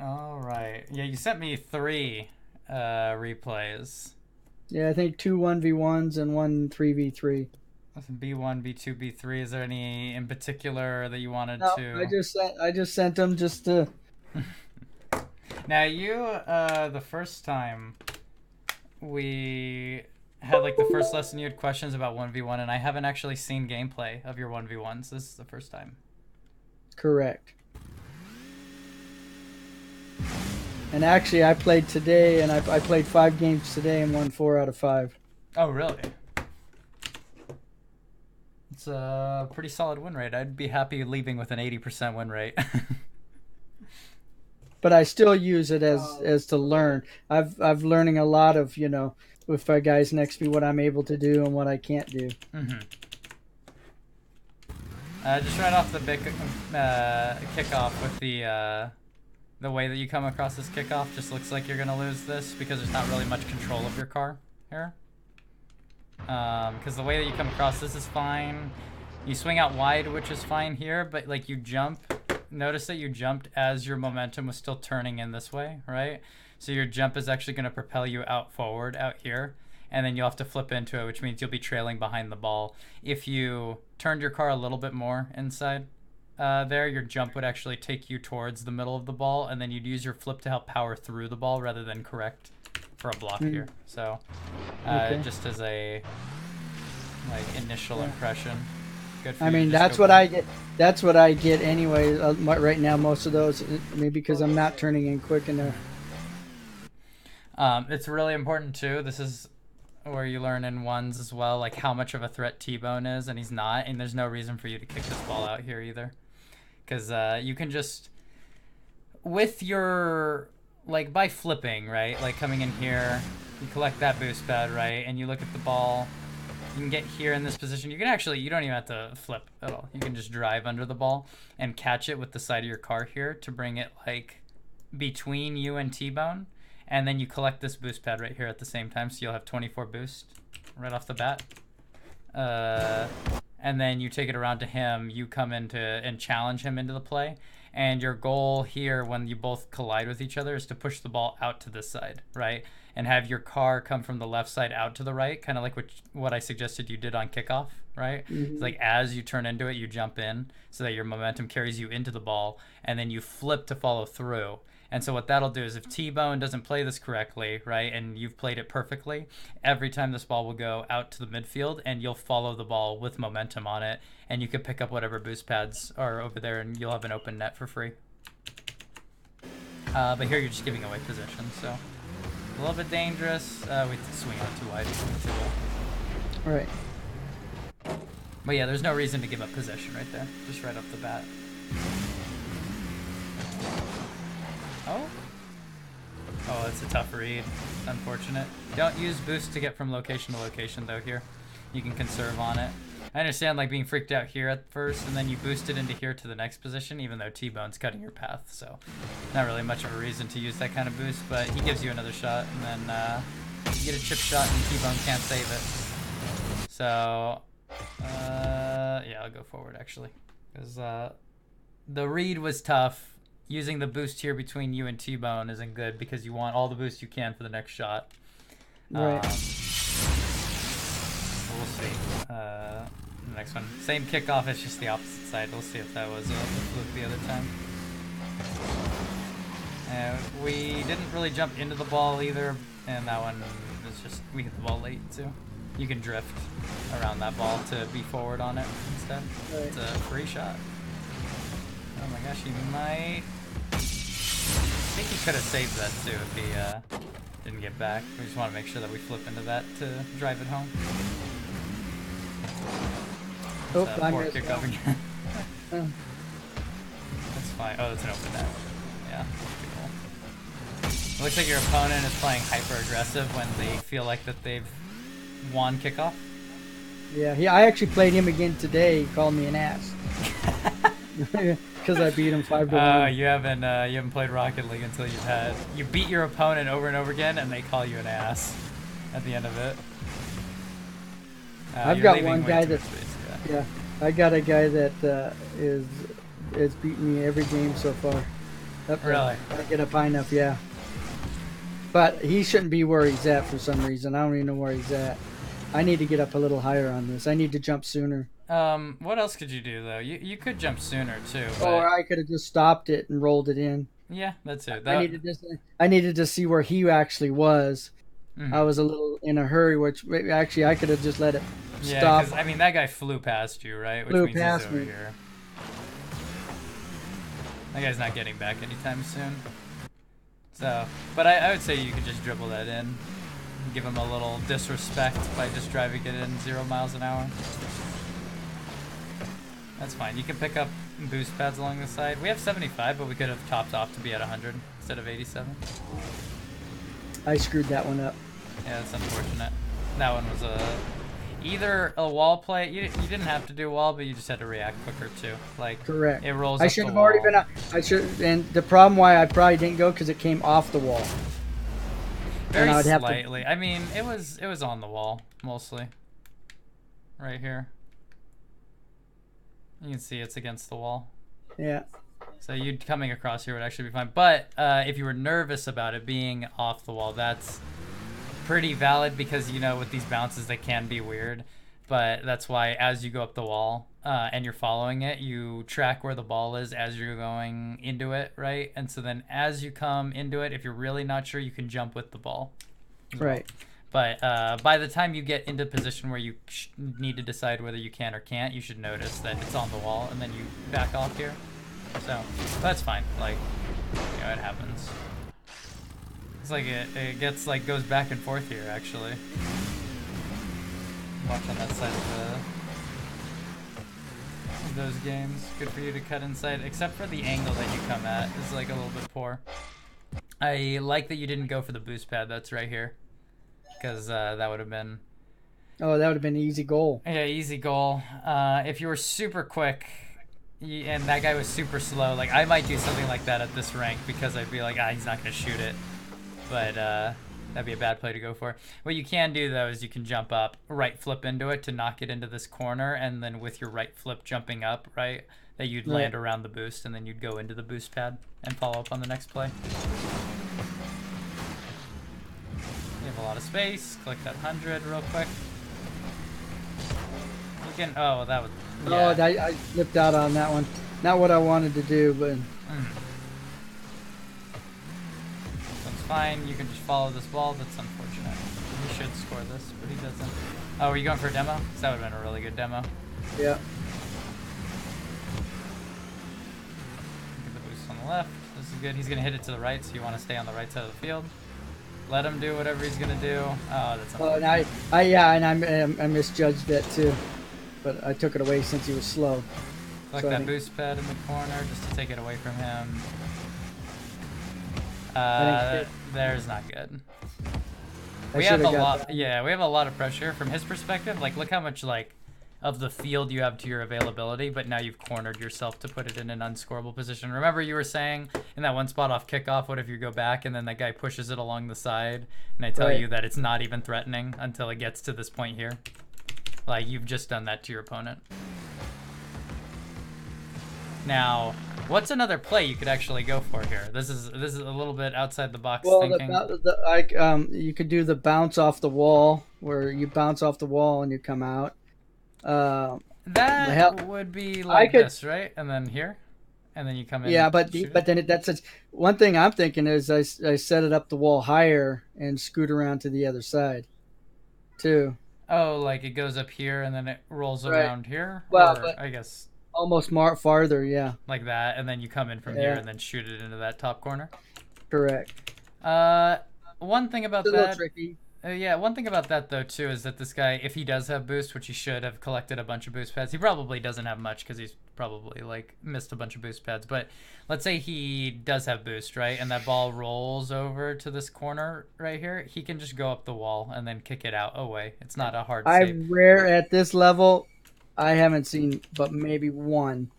All right. Yeah, you sent me three replays. Yeah, I think two 1v1s and one 3v3. B1, B2, B3. Is there any in particular that you wanted No, to? I just sent them just to. Now you, the first time we had like the first lesson, you had questions about 1v1, and I haven't actually seen gameplay of your 1v1s. This is the first time. Correct. And actually, I played today, and I played 5 games today and won 4 out of 5. Oh, really? It's a pretty solid win rate. I'd be happy leaving with an 80% win rate. But I still use it as to learn. I've learning a lot of with my guys next to me what I'm able to do and what I can't do. Mm-hmm. Just right off the big kickoff with the way that you come across this kickoff, just looks like you're gonna lose this because there's not really much control of your car here. Because the way that you come across this is fine. You swing out wide, which is fine here, but like you jump. Notice that you jumped as your momentum was still turning in this way, right? So your jump is actually going to propel you out forward out here, and then you'll have to flip into it, which means you'll be trailing behind the ball. If you turned your car a little bit more inside there, your jump would actually take you towards the middle of the ball, and then you'd use your flip to help power through the ball rather than correct for a block here. So Okay. just as a like initial impression. Good for I you to mean, just that's go what back. I get. That's what I get anyway. Right now, most of those, maybe because I'm not turning in quick enough. It's really important too. This is where you learn in ones as well, like how much of a threat T-Bone is, and he's not. And there's no reason for you to kick this ball out here either, because you can just with your like by flipping, right? Like coming in here, you collect that boost pad, right? And you look at the ball. You can get here in this position. You can actually, you don't even have to flip at all. You can just drive under the ball and catch it with the side of your car here to bring it like between you and T-Bone. And then you collect this boost pad right here at the same time. So you'll have 24 boost right off the bat. And then you take it around to him. You come into and challenge him into the play. And your goal here when you both collide with each other is to push the ball out to this side, right? And have your car come from the left side out to the right, kind of like what I suggested you did on kickoff, right? It's like as you turn into it, you jump in so that your momentum carries you into the ball, and then you flip to follow through. And so what that'll do is if T-Bone doesn't play this correctly, right, and you've played it perfectly, every time this ball will go out to the midfield, and you'll follow the ball with momentum on it, and you can pick up whatever boost pads are over there, and you'll have an open net for free. But here you're just giving away position, so a little bit dangerous. We swing out too wide. Too low. All right. But yeah, there's no reason to give up possession right there, just right off the bat. Oh? Oh, that's a tough read. It's unfortunate. Don't use boost to get from location to location, though, here. You can conserve on it. I understand, like, being freaked out here at first, and then you boost it into here to the next position, even though T-Bone's cutting your path, so not really much of a reason to use that kind of boost, but he gives you another shot, and then you get a chip shot, and T-Bone can't save it. So, yeah, I'll go forward, actually, because the read was tough. Using the boost here between you and T-Bone isn't good because you want all the boost you can for the next shot. Right. We'll see. The next one. Same kickoff, it's just the opposite side. We'll see if that was a fluke the other time. We didn't really jump into the ball either, and that one was just, we hit the ball late too. You can drift around that ball to be forward on it instead. Right. It's a free shot. Oh my gosh, he might... I think he could have saved that too if he didn't get back. We just want to make sure that we flip into that to drive it home. Oh, I Poor missed kickoff one. again. Oh. That's fine. Oh, that's an open net. Yeah, pretty cool. It looks like your opponent is playing hyper aggressive when they feel like that they've won kickoff. Yeah, I actually played him again today. He called me an ass because I beat him 5-1. You haven't played Rocket League until you beat your opponent over and over again, and they call you an ass at the end of it. I've got one guy that, I got a guy that is beaten me every game so far. Really? Get up high enough, yeah. But he shouldn't be where he's at for some reason. I don't even know where he's at. I need to get up a little higher on this. I need to jump sooner. What else could you do though? You could jump sooner too. But... Or I could have just stopped it and rolled it in. Yeah, that's it. I needed to see where he actually was. Mm-hmm. I was a little in a hurry, which actually I could have just let it yeah, stop. Yeah, I mean that guy flew past you, right? Which means he's over here. That guy's not getting back anytime soon. So, but I would say you could just dribble that in. Give him a little disrespect by just driving it in 0 miles an hour. That's fine. You can pick up boost pads along the side. We have 75, but we could have topped off to be at 100 instead of 87. I screwed that one up. Yeah, that's unfortunate. That one was either a wall play. You didn't have to do a wall, but you just had to react quicker too. Like correct. It rolls. I should have already been. I should. And the problem why I probably didn't go because it came off the wall. Very slightly. I mean, it was on the wall mostly. Right here. You can see it's against the wall. Yeah. So you coming across here would actually be fine. But if you were nervous about it being off the wall, that's pretty valid because, you know, with these bounces, they can be weird. But that's why as you go up the wall and you're following it, you track where the ball is as you're going into it, right? And so then as you come into it, if you're really not sure, you can jump with the ball. Right. But by the time you get into a position where you need to decide whether you can or can't, you should notice that it's on the wall, and then you back off here. So that's fine. Like, you know, it happens. It's like it gets like goes back and forth here. Actually, watch on that side of those games. Good for you to cut inside, except for the angle that you come at is like a little bit poor. I like that you didn't go for the boost pad that's right here. Because that would have been... Oh, that would have been an easy goal. Yeah, easy goal. If you were super quick and that guy was super slow, like I might do something like that at this rank because I'd be like, he's not going to shoot it. But that'd be a bad play to go for. What you can do, though, is you can jump up, right flip into it to knock it into this corner, and then with your right flip jumping up, right, that you'd land around the boost, and then you'd go into the boost pad and follow up on the next play. You have a lot of space. Click that 100 real quick. You can. Oh, that was. Yeah. Oh, I flipped out on that one. Not what I wanted to do, but. That's fine. You can just follow this ball. That's unfortunate. He should score this, but he doesn't. Oh, were you going for a demo? Because that would have been a really good demo. Yeah. Get the boost on the left. This is good. He's going to hit it to the right, so you want to stay on the right side of the field. Let him do whatever he's gonna do. Oh, that's. Oh, and I misjudged that too, but I took it away since he was slow. Like so that boost pad in the corner just to take it away from him. There's not good. We have a lot. Yeah, we have a lot of pressure from his perspective. Like, look how much like of the field you have to your availability, but now you've cornered yourself to put it in an unscorable position. Remember you were saying in that one spot off kickoff, what if you go back and then that guy pushes it along the side and I tell you that it's not even threatening until it gets to this point here? Like, you've just done that to your opponent. Now, what's another play you could actually go for here? This is a little bit outside the box thinking. You could do the bounce off the wall, where you bounce off the wall and you come out. That would be like this, right? And then here, and then you come in. Yeah, but then that's one thing I'm thinking is I set it up the wall higher and scoot around to the other side, too. Oh, like it goes up here and then it rolls around here. Well, or, I guess almost farther, yeah. Like that, and then you come in from here and then shoot it into that top corner. Correct. One thing about it's a little tricky. Yeah, one thing about that, though, too, is that this guy, if he does have boost, which he should have collected a bunch of boost pads, he probably doesn't have much because he's probably, like, missed a bunch of boost pads. But let's say he does have boost, right, and that ball rolls over to this corner right here, he can just go up the wall and then kick it out away. It's not a hard save. At this level, I haven't seen but maybe one.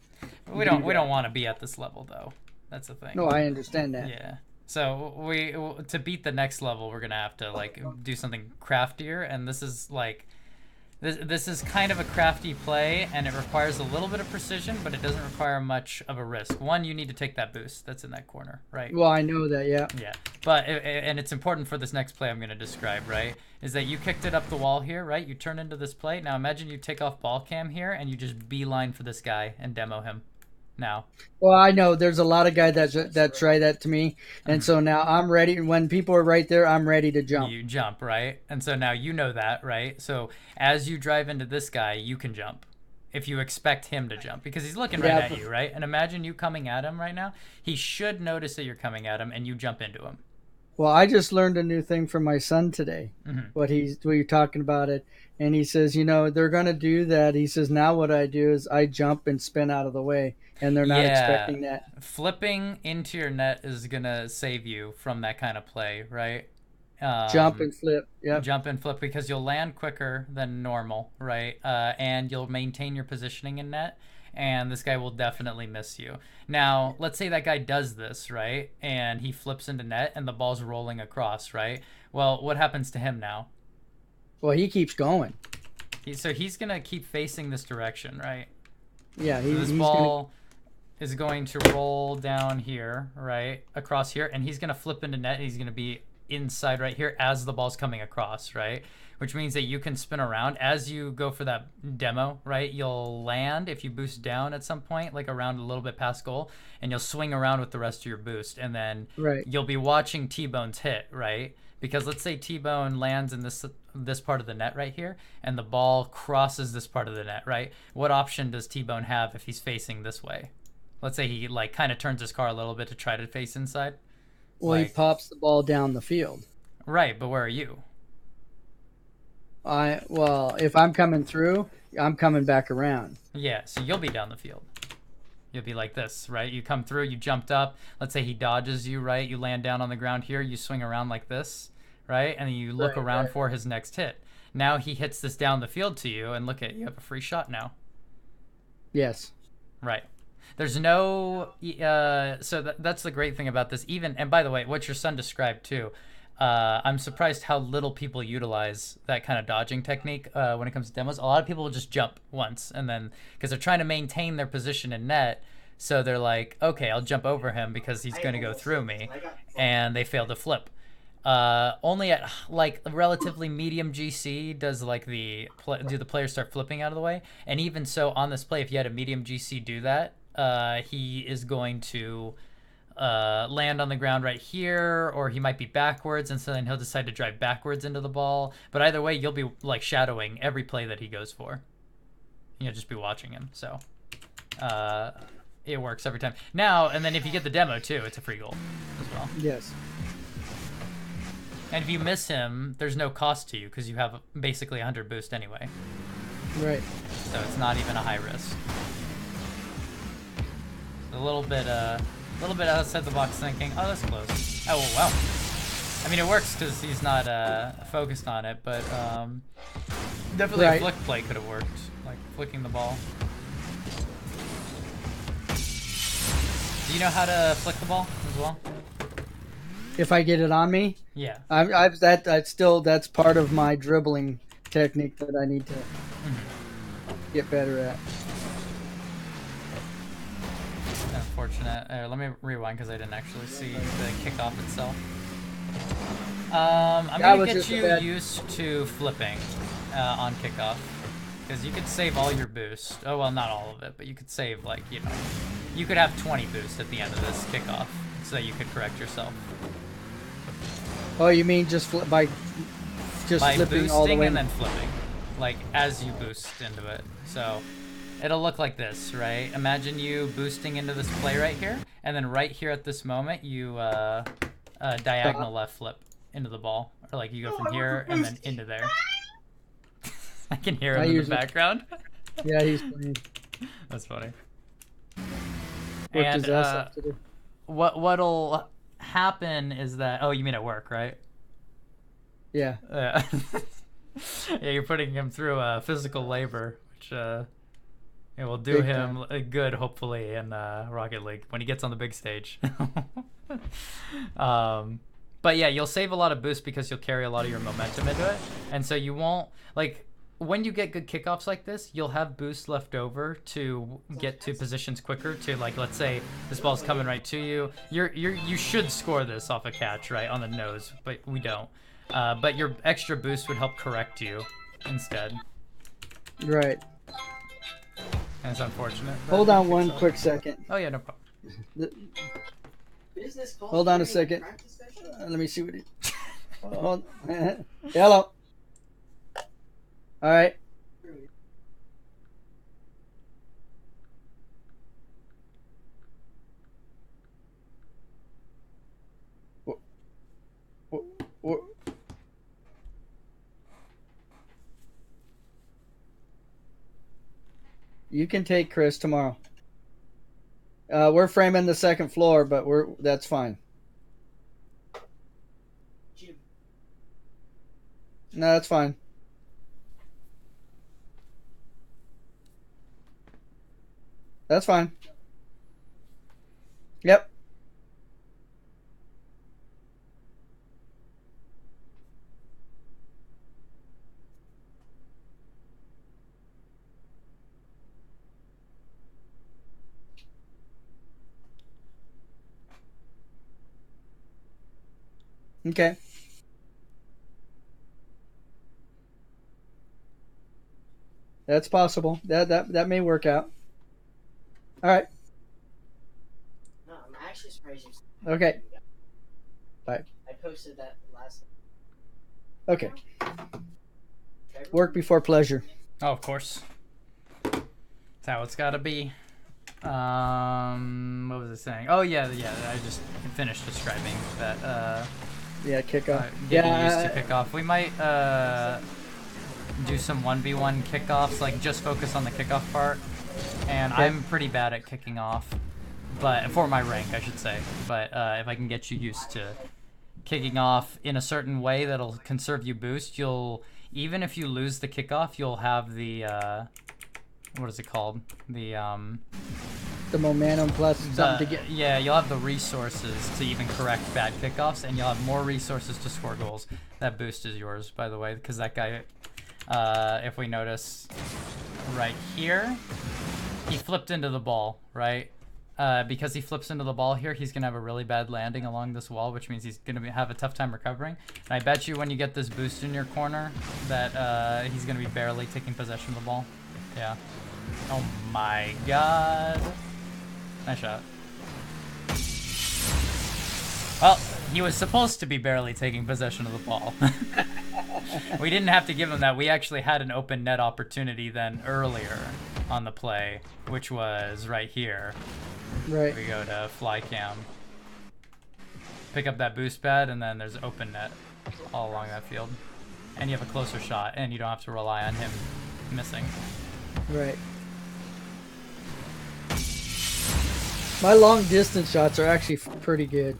We don't want to be at this level, though. That's the thing. No, I understand that. Yeah. So to beat the next level, we're gonna have to like do something craftier, and this is like This is kind of a crafty play, and it requires a little bit of precision, but it doesn't require much of a risk. One, you need to take that boost that's in that corner, right? Well, I know that, yeah. Yeah, but and it's important for this next play I'm going to describe, right? Is that you kicked it up the wall here, right? You turn into this play. Now imagine you take off ball cam here, and you just beeline for this guy and demo him. Now. Well, I know there's a lot of guys that try that to me, and so now I'm ready. When people are right there, I'm ready to jump. You jump, right? And so now you know that, right? So as you drive into this guy, you can jump if you expect him to jump because he's looking right at you, right? And imagine you coming at him right now. He should notice that you're coming at him, and you jump into him. Well, I just learned a new thing from my son today. What you're talking about it, and he says, they're gonna do that. He says, now what I do is I jump and spin out of the way, and they're not expecting that. Flipping into your net is gonna save you from that kind of play, right? Jump and flip. Yeah. Jump and flip because you'll land quicker than normal, right? And you'll maintain your positioning in net. And this guy will definitely miss you. Now, let's say that guy does this, right? And he flips into net and the ball's rolling across, right? Well, what happens to him now? Well, he keeps going. So he's going to keep facing this direction, right? Yeah. So this ball is going to roll down here, right? Across here. And he's going to flip into net. And he's going to be inside right here as the ball's coming across, right? Which means that you can spin around as you go for that demo, right? You'll land if you boost down at some point, like around a little bit past goal, and you'll swing around with the rest of your boost, and then you'll be watching T-Bone's hit, right? Because let's say T-Bone lands in this part of the net right here, and the ball crosses this part of the net, right? What option does T-Bone have if he's facing this way? Let's say he like kind of turns his car a little bit to try to face inside. Well, he pops the ball down the field. Right, but where are you? Well, if I'm coming through, I'm coming back around. Yeah, so you'll be down the field. You'll be like this, right? You come through, you jumped up. Let's say he dodges you, right? You land down on the ground here. You swing around like this, right? And then you look around for his next hit. Now he hits this down the field to you, and look at you have a free shot now. Yes. Right. There's no so that's the great thing about this. Even and by the way, what your son described too. I'm surprised how little people utilize that kind of dodging technique when it comes to demos. A lot of people will just jump once and then because they're trying to maintain their position in net. So they're like, okay, I'll jump over him because he's going to go through me, and they fail to flip. Only at like a relatively medium GC does like do the players start flipping out of the way. And even so, on this play, if you had a medium GC do that, he is going to land on the ground right here, or he might be backwards, and so then he'll decide to drive backwards into the ball. But either way, you'll be like shadowing every play that he goes for. You'll just be watching him. So it works every time. Now, and then if you get the demo too, it's a free goal as well. Yes. And if you miss him, there's no cost to you because you have basically 100 boost anyway. Right. So it's not even a high risk. A little bit outside the box thinking. Oh, that's close. Oh, wow. I mean, it works because he's not focused on it, but definitely a flick play could have worked, like flicking the ball. Do you know how to flick the ball as well? If I get it on me? Yeah. That's part of my dribbling technique that I need to get better at. Unfortunate. Let me rewind because I didn't actually see the kickoff itself. I'm going to get you used to flipping on kickoff. Because you could save all your boost. Oh, well, not all of it, but you could save, like, you know, you could have 20 boost at the end of this kickoff so that you could correct yourself. Oh, you mean just by flipping all the way? And then flipping, like, as you boost into it. So it'll look like this, right? Imagine you boosting into this play right here, and then right here at this moment, you diagonal left flip into the ball. Or, like, you go from here and then into there. I can hear him in the background. Yeah, he's playing. That's funny. What does that have to do? What'll happen is that... Oh, you mean at work, right? Yeah. Yeah, you're putting him through physical labor, which it will do him good, hopefully, in Rocket League when he gets on the big stage. But yeah, you'll save a lot of boost because you'll carry a lot of your momentum into it. And so you won't... Like, when you get good kickoffs like this, you'll have boost left over to get to positions quicker. To like, let's say this ball's coming right to you. You should score this off a catch, right, on the nose, but we don't. But your extra boost would help correct you instead. Right. And it's unfortunate. Hold on one quick second. Oh yeah, no problem. Hold on a second. Let me see what it. Hold. Hello. All right. You can take Chris tomorrow. We're framing the second floor, but that's fine. No, that's fine. That's fine. Yep. Okay. That's possible. That may work out. All right. No, I'm actually surprised you. Okay. Bye. I posted that last. Okay. Work before pleasure. Oh, of course. That's how it's got to be. What was I saying? Oh yeah. I just finished describing that. Yeah, kickoff. Getting used to kickoff. We might do some 1v1 kickoffs, like just focus on the kickoff part. And okay. I'm pretty bad at kicking off, but for my rank, I should say. But if I can get you used to kicking off in a certain way that'll conserve you boost, you'll, even if you lose the kickoff, you'll have the what is it called? The momentum plus something to get. Yeah, you'll have the resources to even correct bad kickoffs, and you'll have more resources to score goals. That boost is yours, by the way, because that guy, if we notice right here, he flipped into the ball, right? Because he flips into the ball here, he's going to have a really bad landing along this wall, which means he's going to have a tough time recovering. And I bet you when you get this boost in your corner that he's going to be barely taking possession of the ball. Yeah. Oh my god. Nice shot. Well, he was supposed to be barely taking possession of the ball. We didn't have to give him that. We actually had an open net opportunity then earlier on the play, which was right here. Right. We go to fly cam. Pick up that boost pad, and then there's open net all along that field. And you have a closer shot, and you don't have to rely on him missing. Right. My long distance shots are actually pretty good.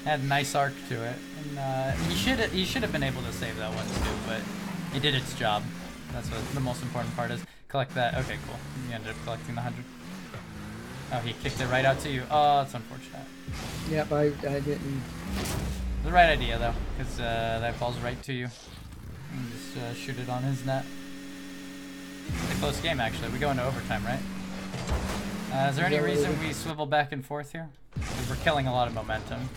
Had a nice arc to it, and he should have been able to save that one too, but he did its job. That's what the most important part is. Collect that. Okay, cool. You ended up collecting the 100. Oh, he kicked it right out to you. Oh, that's unfortunate. Yep, I didn't. The right idea though, because that falls right to you. And just shoot it on his net. It's a close game actually. We go into overtime, right? Is there any reason we swivel back and forth here? Because we're killing a lot of momentum.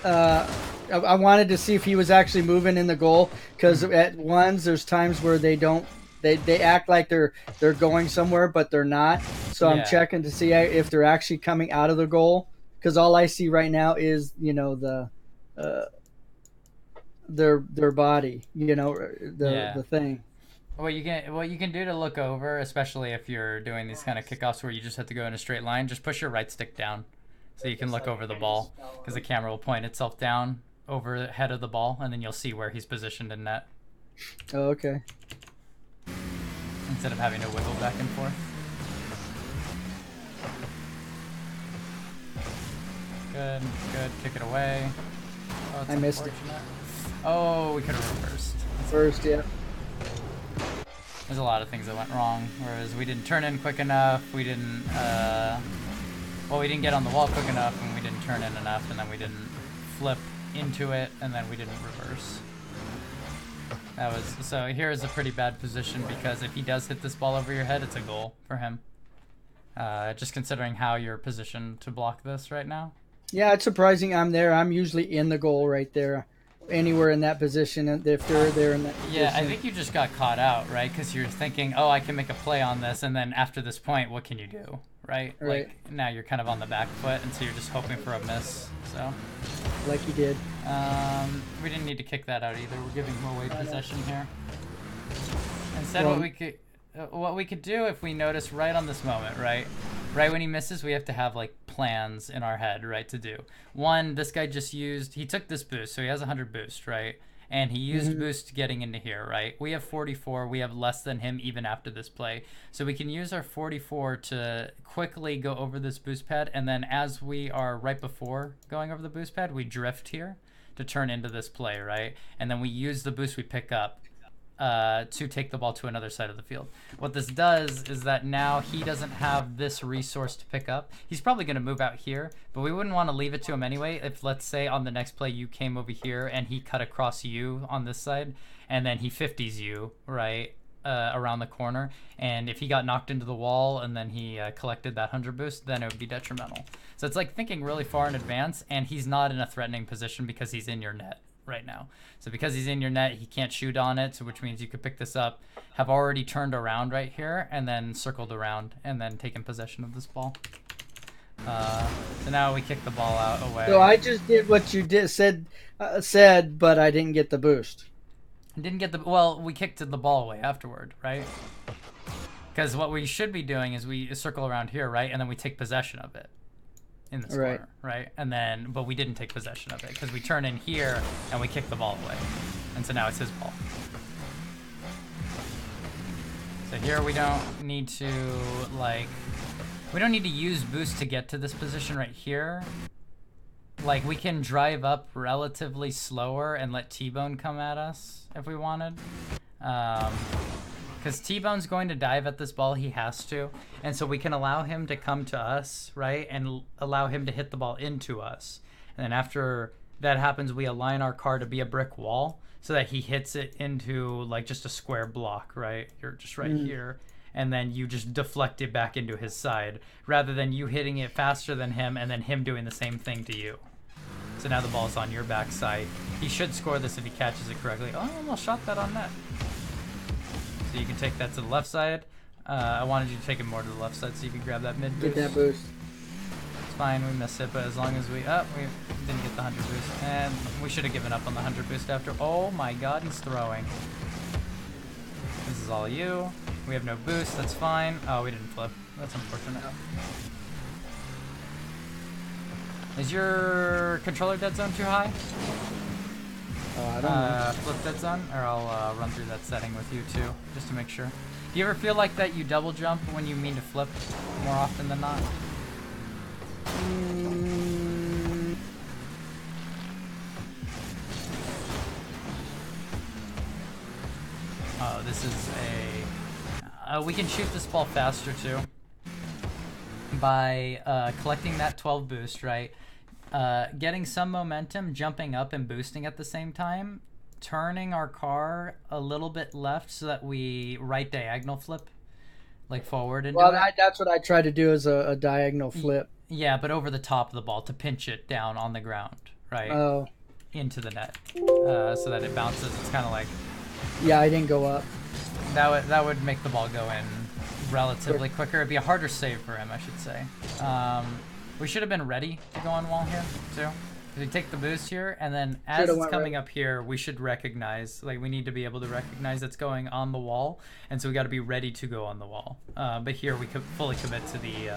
I wanted to see if he was actually moving in the goal, because at ones there's times where they don't. They act like they're going somewhere, but they're not. So I'm checking to see if they're actually coming out of the goal, because all I see right now is the their body, the thing. What you can do to look over, especially if you're doing these kind of kickoffs where you just have to go in a straight line, just push your right stick down so you can look over the ball, because the camera will point itself down over the head of the ball, and then you'll see where he's positioned in net. Oh, okay. Instead of having to wiggle back and forth. Good. Kick it away. Oh, I missed it. Oh, we could have reversed. First, yeah. There's a lot of things that went wrong, whereas we didn't turn in quick enough, we didn't get on the wall quick enough, and we didn't turn in enough, and then we didn't flip into it, and then we didn't reverse. That was so. Here is a pretty bad position because if he does hit this ball over your head, it's a goal for him. Just considering how you're positioned to block this right now. Yeah, it's surprising I'm there. I'm usually in the goal right there, anywhere in that position. If they're there in that position. Yeah, I think you just got caught out, right? Because you're thinking, oh, I can make a play on this, and then after this point, what can you do, right? Right. Like now you're kind of on the back foot, and so you're just hoping for a miss. So. Like he did. We didn't need to kick that out either. We're giving him away possession here. Instead, Well, what we could do if we notice right on this moment, right when he misses, we have to have like plans in our head, right, to do. One, this guy he took this boost, so he has 100 boost, right? And he used boost getting into here, right? We have 44. We have less than him even after this play. So we can use our 44 to quickly go over this boost pad. And then as we are right before going over the boost pad, we drift here to turn into this play, right? And then we use the boost we pick up to take the ball to another side of the field. What this does is that now he doesn't have this resource to pick up. He's probably going to move out here, but we wouldn't want to leave it to him anyway. If, let's say, on the next play you came over here and he cut across you on this side, and then he 50s you, right, around the corner, and if he got knocked into the wall and then he collected that 100 boost, then it would be detrimental. So it's like thinking really far in advance, and he's not in a threatening position because he's in your net right now. So because he's in your net, he can't shoot on it, so which means you could pick this up, have already turned around right here, and then circled around, and then taken possession of this ball. So now we kick the ball out away. So I just did what you said, but I didn't get the boost. Didn't get the well. We kicked the ball away afterward, right? Because what we should be doing is we circle around here, right, and then we take possession of it in this corner, right? And then, but we didn't take possession of it because we turn in here and we kick the ball away, and so now it's his ball. So here we don't need to we don't need to use boost to get to this position right here. Like, we can drive up relatively slower and let T-Bone come at us if we wanted. Because T-Bone's going to dive at this ball, he has to. And so we can allow him to come to us, right? And allow him to hit the ball into us. And then after that happens, we align our car to be a brick wall so that he hits it into, like, just a square block, right? You're just right here. And then you just deflect it back into his side, rather than you hitting it faster than him and then him doing the same thing to you. So now the ball's on your backside. He should score this if he catches it correctly. Oh, I almost shot that on net. So you can take that to the left side. I wanted you to take it more to the left side so you could grab that mid boost. Get that boost. It's fine, we missed it, but as long as we didn't get the 100 boost. And we should have given up on the 100 boost after. Oh my god, he's throwing. This is all you. We have no boost, that's fine. Oh, we didn't flip. That's unfortunate. Is your controller dead zone too high? I don't know. Flip dead zone? Or I'll run through that setting with you too, just to make sure. Do you ever feel like that you double jump when you mean to flip more often than not? Oh, this is we can shoot this ball faster too by collecting that 12 boost, right? Getting some momentum, jumping up and boosting at the same time, turning our car a little bit left so that we right diagonal flip, like forward. And that's what I try to do, is a diagonal flip. Yeah, but over the top of the ball to pinch it down on the ground, right? Oh. Into the net, so that it bounces. It's kind of like. Yeah, I didn't go up. That would make the ball go in relatively quicker. It'd be a harder save for him, I should say. We should have been ready to go on wall here too. We take the boost here, and then as it's coming up here, we should recognize, like, we need to be able to recognize it's going on the wall, and so we got to be ready to go on the wall. But here we could fully commit to the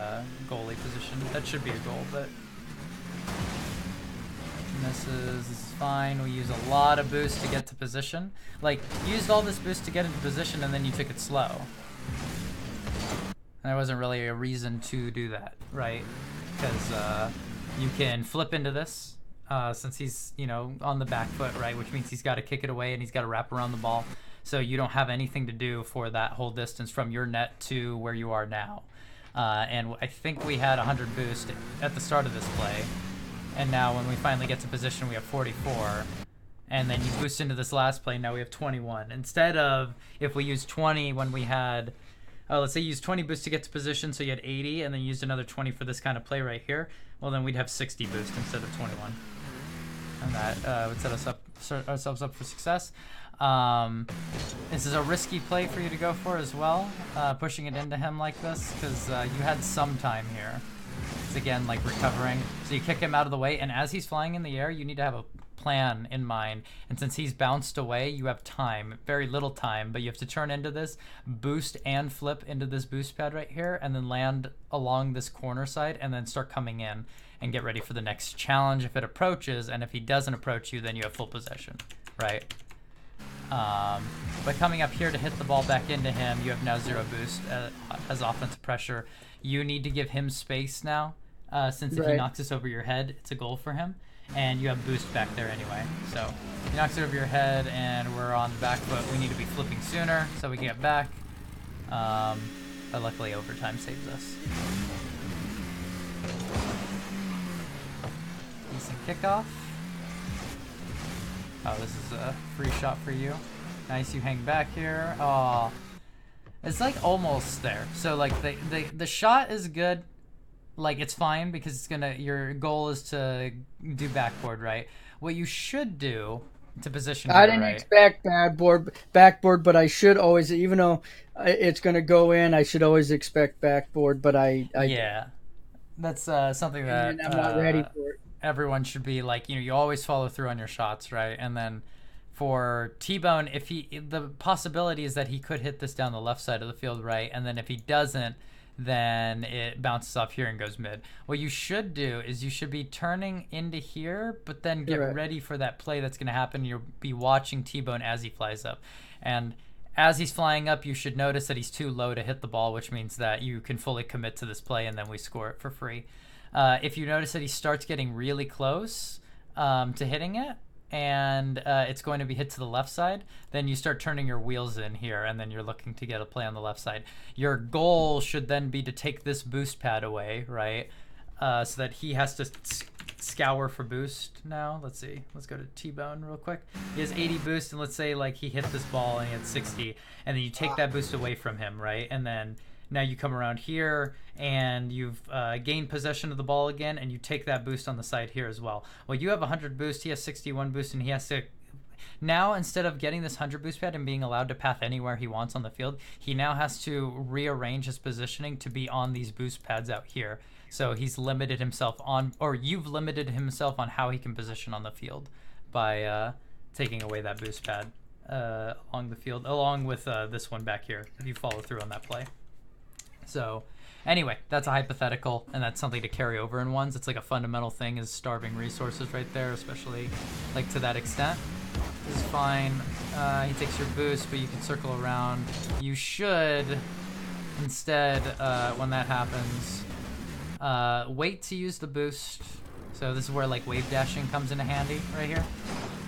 goalie position. That should be a goal, but this is fine. We use a lot of boost to get to position. Like, used all this boost to get into position, and then you took it slow. And there wasn't really a reason to do that, right? Because you can flip into this. Since he's, on the back foot, right, which means he's got to kick it away and he's got to wrap around the ball. So you don't have anything to do for that whole distance from your net to where you are now. And I think we had 100 boost at the start of this play. And now when we finally get to position, we have 44. and then you boost into this last play. Now we have 21. Instead of if we used 20 when we had, let's say you used 20 boost to get to position, so you had 80, and then you used another 20 for this kind of play right here. Well, then we'd have 60 boost instead of 21, and that would set ourselves up for success. This is a risky play for you to go for as well, pushing it into him like this, because you had some time here. It's again like recovering. So you kick him out of the way, and as he's flying in the air, you need to have a plan in mind. And since he's bounced away, you have time, very little time, but you have to turn into this, boost and flip into this boost pad right here, and then land along this corner side, and then start coming in and get ready for the next challenge if it approaches. And if he doesn't approach you, then you have full possession, right? But coming up here to hit the ball back into him, you have now 0 boost as offensive pressure. You need to give him space now, since if he knocks this over your head, it's a goal for him. And you have boost back there anyway. So he knocks it over your head, and we're on the back foot. We need to be flipping sooner so we can get back. But luckily overtime saves us. Decent kickoff. Oh, this is a free shot for you. Nice, you hang back here. Oh, it's like almost there. So like the shot is good. Like it's fine because it's gonna. Your goal is to do backboard, right? What you should do to position. I didn't expect backboard, but I should always, even though it's gonna go in, I should always expect backboard. But yeah, that's something that I'm not ready for it. Everyone should be like, you always follow through on your shots, right? And then for T-Bone, the possibility is that he could hit this down the left side of the field, right? And then if he doesn't, then it bounces off here and goes mid. What you should do is you should be turning into here, but then get ready for that play that's going to happen. You'll be watching T-Bone as he flies up. And as he's flying up, you should notice that he's too low to hit the ball, which means that you can fully commit to this play, and then we score it for free. If you notice that he starts getting really close to hitting it, and it's going to be hit to the left side, then you start turning your wheels in here, and then you're looking to get a play on the left side. Your goal should then be to take this boost pad away, right? So that he has to scour for boost now. Let's see. Let's go to T-Bone real quick. He has 80 boost, and let's say like he hit this ball and he had 60, and then you take that boost away from him, right? And then now you come around here and you've gained possession of the ball again, and you take that boost on the side here as well. Well, you have 100 boost, he has 61 boost, and he has to... Now, instead of getting this 100 boost pad and being allowed to path anywhere he wants on the field, he now has to rearrange his positioning to be on these boost pads out here. So he's limited himself on, or you've limited himself on how he can position on the field by taking away that boost pad along the field, along with this one back here, if you follow through on that play. So anyway, that's a hypothetical, and that's something to carry over in ones. It's like a fundamental thing is starving resources right there, especially like to that extent. This is fine. He takes your boost, but you can circle around. You should, instead, when that happens, wait to use the boost. So this is where like wave dashing comes into handy right here.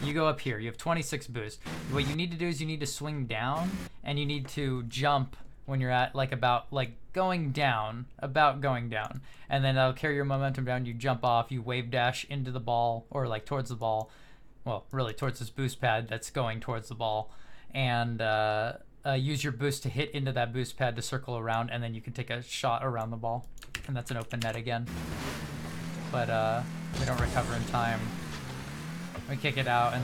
You go up here. You have 26 boost. What you need to do is you need to swing down, and you need to jump when you're at like about going down, and then that'll carry your momentum down. You jump off, you wave dash into the ball, or like towards the ball, well, really towards this boost pad that's going towards the ball, and use your boost to hit into that boost pad to circle around, and then you can take a shot around the ball, and that's an open net again. But we don't recover in time. We kick it out, and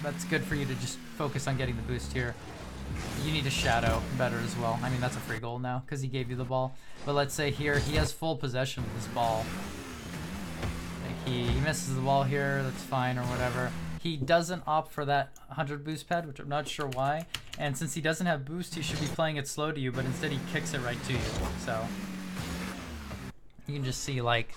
that's good for you to just focus on getting the boost here. You need to shadow better as well. I mean, that's a free goal now because he gave you the ball. But let's say here he has full possession of this ball. Like he misses the ball here, that's fine or whatever. He doesn't opt for that 100 boost pad, which I'm not sure why. And since he doesn't have boost, he should be playing it slow to you, but instead he kicks it right to you. So you can just see, like,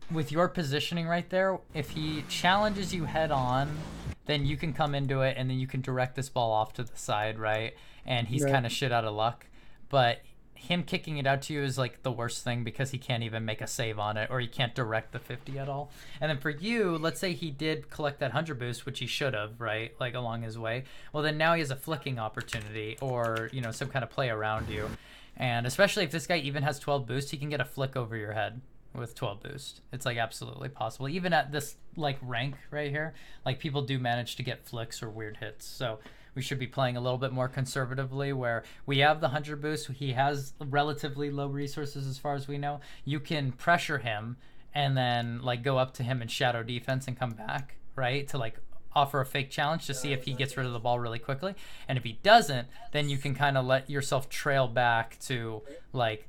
with your positioning right there, if he challenges you head on, then you can come into it, and then you can direct this ball off to the side, right? And he's kind of shit out of luck. But him kicking it out to you is like the worst thing because he can't even make a save on it, or he can't direct the 50 at all. And then for you, let's say he did collect that 100 boost, which he should have, right? Like along his way. Well, then now he has a flicking opportunity, or, you know, some kind of play around you. And especially if this guy even has 12 boost, he can get a flick over your head, with 12 boost. It's like absolutely possible. Even at this like rank right here, like people do manage to get flicks or weird hits. So we should be playing a little bit more conservatively where we have the 100 boost. He has relatively low resources as far as we know. You can pressure him and then like go up to him and shadow defense and come back, right? To like offer a fake challenge to see if he gets rid of the ball really quickly. And if he doesn't, then you can kind of let yourself trail back to like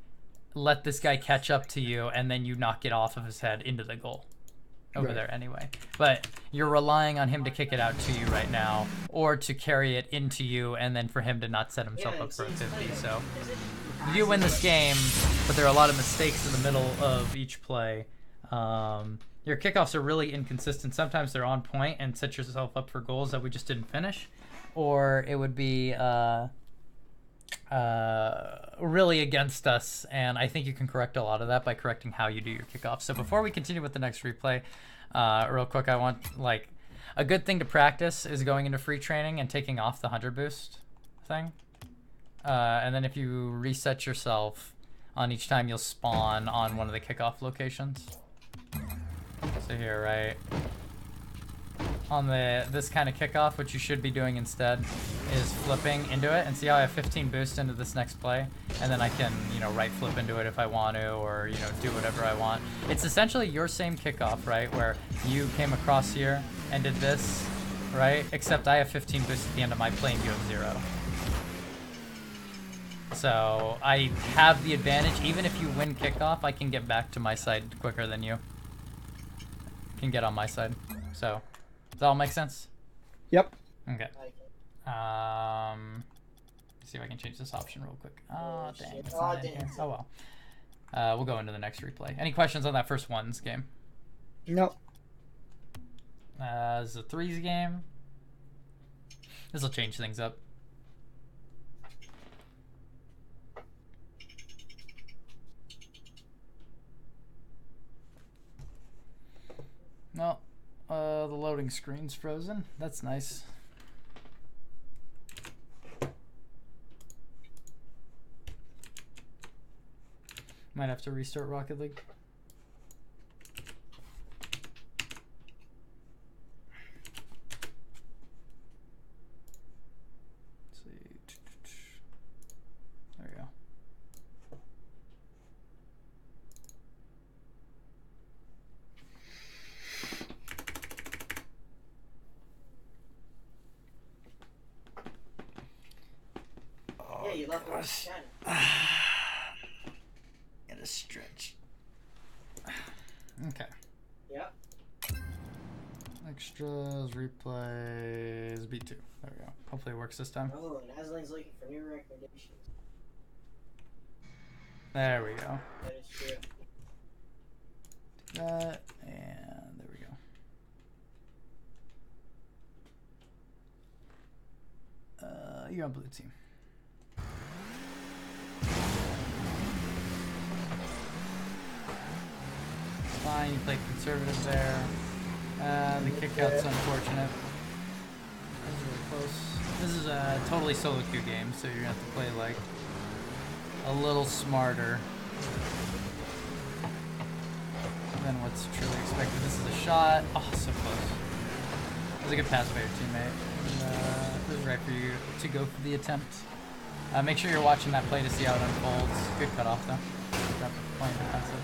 let this guy catch up to you and then you knock it off of his head into the goal over there anyway. But you're relying on him to kick it out to you right now or to carry it into you and then for him to not set himself up for a 50. So you do win this game, but there are a lot of mistakes in the middle of each play. Your kickoffs are really inconsistent. Sometimes they're on point and set yourself up for goals that we just didn't finish, or it would be really against us, and I think you can correct a lot of that by correcting how you do your kickoff. So before we continue with the next replay, real quick, I want like a good thing to practice is going into free training and taking off the 100 boost thing, and then if you reset yourself on each time, you'll spawn on one of the kickoff locations. So here, right on this kind of kickoff, what you should be doing instead is flipping into it, and see how I have 15 boost into this next play, and then I can, you know, right flip into it if I want to, or, you know, do whatever I want. It's essentially your same kickoff, right, where you came across here and did this, right, except I have 15 boost at the end of my play and you have 0. So I have the advantage. Even if you win kickoff, I can get back to my side quicker than you can get on my side. So does that all make sense? Yep. Okay. Let's see if I can change this option real quick. Oh, dang. It's not in here. Oh, well. We'll go into the next replay. Any questions on that first ones game? Nope. This is a threes game. This will change things up. No, the loading screen's frozen. That's nice. Might have to restart Rocket League. Let's see. There we go. Yeah, you left it. Get a stretch. Okay. Yep. Extras, replays, B2. There we go. Hopefully it works this time. Oh, Nasling's looking for new recommendations. There we go. That is true. Do that, and there we go. You're on blue team. Fine, you played conservative there. The kick-out's unfortunate. That was really close. This is a totally solo queue game, so you're gonna have to play like a little smarter than what's truly expected. This is a shot. Oh, so close. It was a good pass by your teammate. And, it was right for you to go for the attempt. Make sure you're watching that play to see how it unfolds. Good cutoff though. Got the point defensive.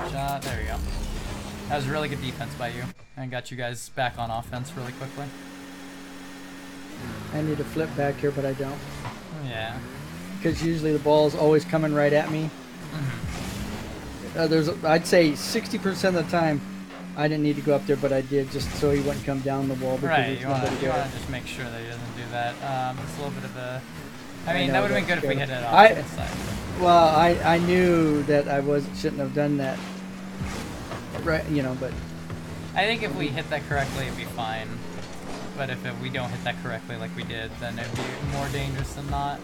Shot. There we go. That was really good defense by you, and got you guys back on offense really quickly. I need to flip back here, but I don't. Yeah. Because usually the ball's always coming right at me. I'd say 60% of the time I didn't need to go up there, but I did just so he wouldn't come down the wall. Because right. You want to just make sure that he doesn't do that. It's a little bit of a. I mean, that would have been good if we hit it off the side. Well, I knew that I shouldn't have done that. Right, you know, but I think if we hit that correctly, it'd be fine. But if we don't hit that correctly like we did, then it'd be more dangerous than not.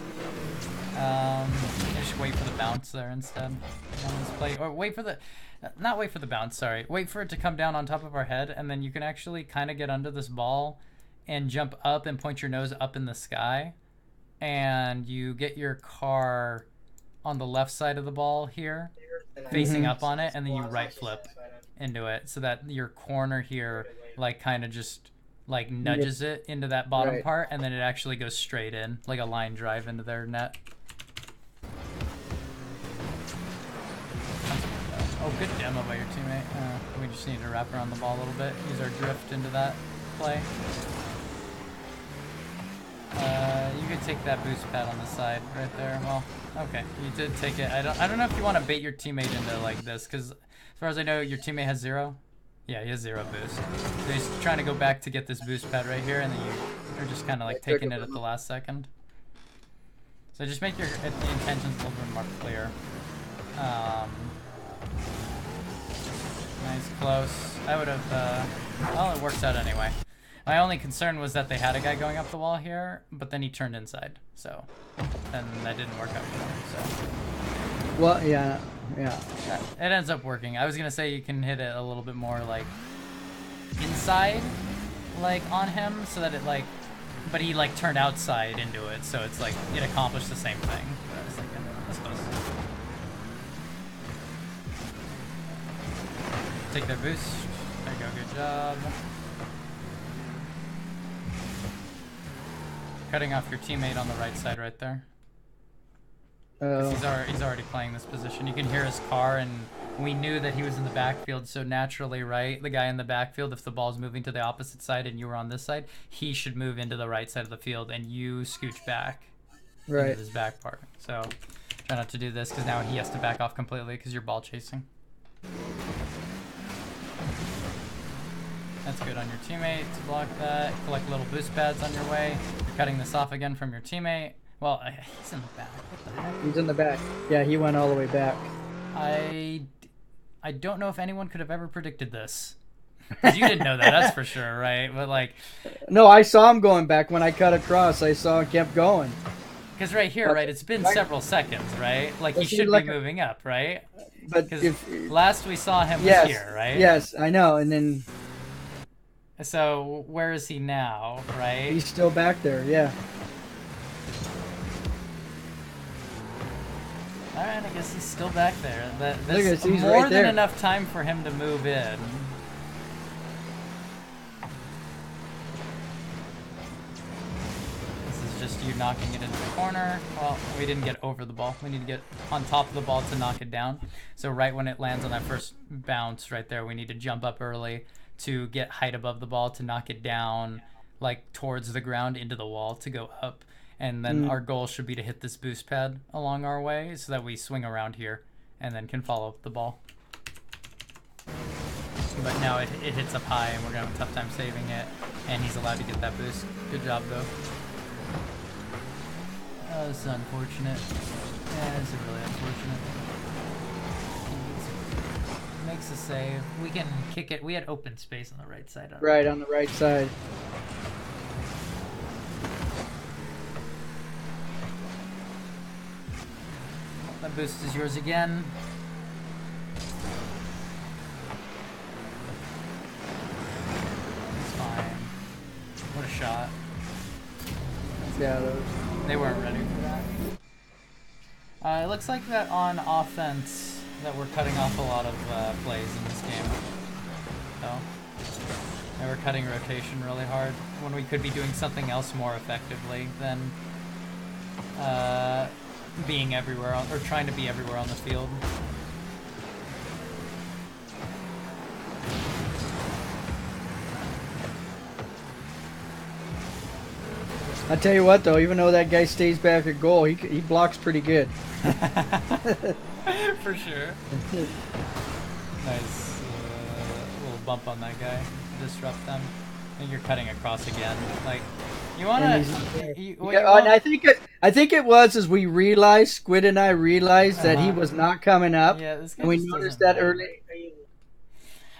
Just wait for the bounce there instead on this play, or wait for the, not wait for the bounce. Sorry, wait for it to come down on top of our head, and then you can actually kind of get under this ball and jump up and point your nose up in the sky, and you get your car on the left side of the ball here, facing up on it, and then you right flip into it so that your corner here like kind of just like nudges it into that bottom part, and then it actually goes straight in like a line drive into their net. Oh, good demo by your teammate. We just need to wrap around the ball a little bit. Use our drift into that play. You could take that boost pad on the side right there. Well, okay, you did take it. I don't know if you want to bait your teammate into like this, because as far as I know, your teammate has 0. Yeah, he has 0 boost. So he's trying to go back to get this boost pad right here, and then you're just kind of like taking it at the last second. So just make your the intentions a little bit more clear. Nice, close. I would have, well, it works out anyway. My only concern was that they had a guy going up the wall here, but then he turned inside, so, and that didn't work out for him, so. Well, yeah. It ends up working. I was gonna say you can hit it a little bit more, like, inside, like, on him, so that it, like, but he, like, turned outside into it, so it's, like, it accomplished the same thing. But I was thinking, that's close. Take their boost. There you go, good job. Cutting off your teammate on the right side right there. He's already playing this position. You can hear his car, and we knew that he was in the backfield, so naturally, right, the guy in the backfield, if the ball's moving to the opposite side and you were on this side, he should move into the right side of the field, and you scooch back into his back part. So try not to do this, because now he has to back off completely because you're ball chasing. That's good on your teammate to block that. Collect little boost pads on your way. You're cutting this off again from your teammate. Well, he's in the back. What the heck? He's in the back. Yeah, he went all the way back. I don't know if anyone could have ever predicted this. Because you didn't know that, that's for sure, right? But like... No, I saw him going back. When I cut across, I saw him kept going. Because right here, right, it's been several seconds, right? Like, he should be moving up, right? But last we saw him was here, right? Yes, I know, and then... So, where is he now, right? He's still back there, yeah. Alright, I guess he's still back there. That's more right than enough time for him to move in. This is just you knocking it into the corner. Well, we didn't get over the ball. We need to get on top of the ball to knock it down. So right when it lands on that first bounce right there, we need to jump up early to get height above the ball to knock it down, like towards the ground into the wall to go up. And then our goal should be to hit this boost pad along our way so that we swing around here and then can follow the ball. But now it hits up high and we're going to have a tough time saving it. And he's allowed to get that boost. Good job, though. Oh, this is unfortunate. Yeah, this is really unfortunate. Makes a save. We can kick it. We had open space on the right side. Right, on the right side. That boost is yours again. It's fine. What a shot. Yeah, they weren't ready for that. It looks like that on offense that we're cutting off a lot of plays in this game. So, and we're cutting rotation really hard when we could be doing something else more effectively than being everywhere or trying to be everywhere on the field. I tell you what, though, even though that guy stays back at goal, he blocks pretty good. For sure. Nice. Little bump on that guy. Disrupt them. I think you're cutting across again. Like, you want to... And I think it was as we realized, Squid and I realized that he was not coming up. Yeah, this guy and we noticed that early.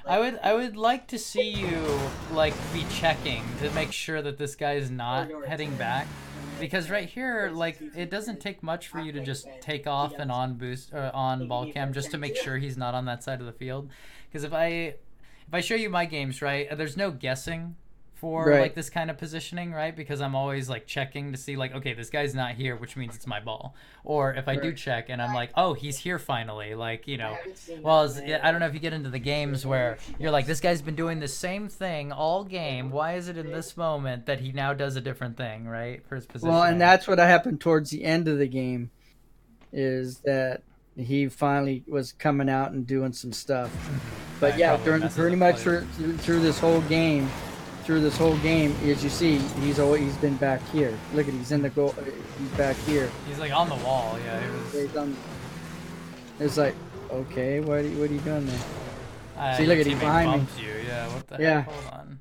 I would like to see you like be checking to make sure that this guy is not heading back, because right here, like, it doesn't take much for you to just take off and on boost or on ball cam just to make sure he's not on that side of the field. Because if I show you my games, right, there's no guessing for like this kind of positioning, right? Because I'm always like checking to see like, okay, this guy's not here, which means it's my ball. Or if I do check and I'm like, oh, he's here finally, like, you know. Well, I don't know if you get into the games where you're like, this guy's been doing the same thing all game. Why is it in this moment that he now does a different thing, right? For his position. Well, and that's what happened towards the end of the game, is that he finally was coming out and doing some stuff. But yeah, during pretty much through this whole game. Through this whole game, as you see, he's been back here. Look at he's in the goal. He's back here. He's like on the wall. Yeah, it's like, okay, what are you doing there? See, look at him behind me. You. Yeah, what the heck? Hold on.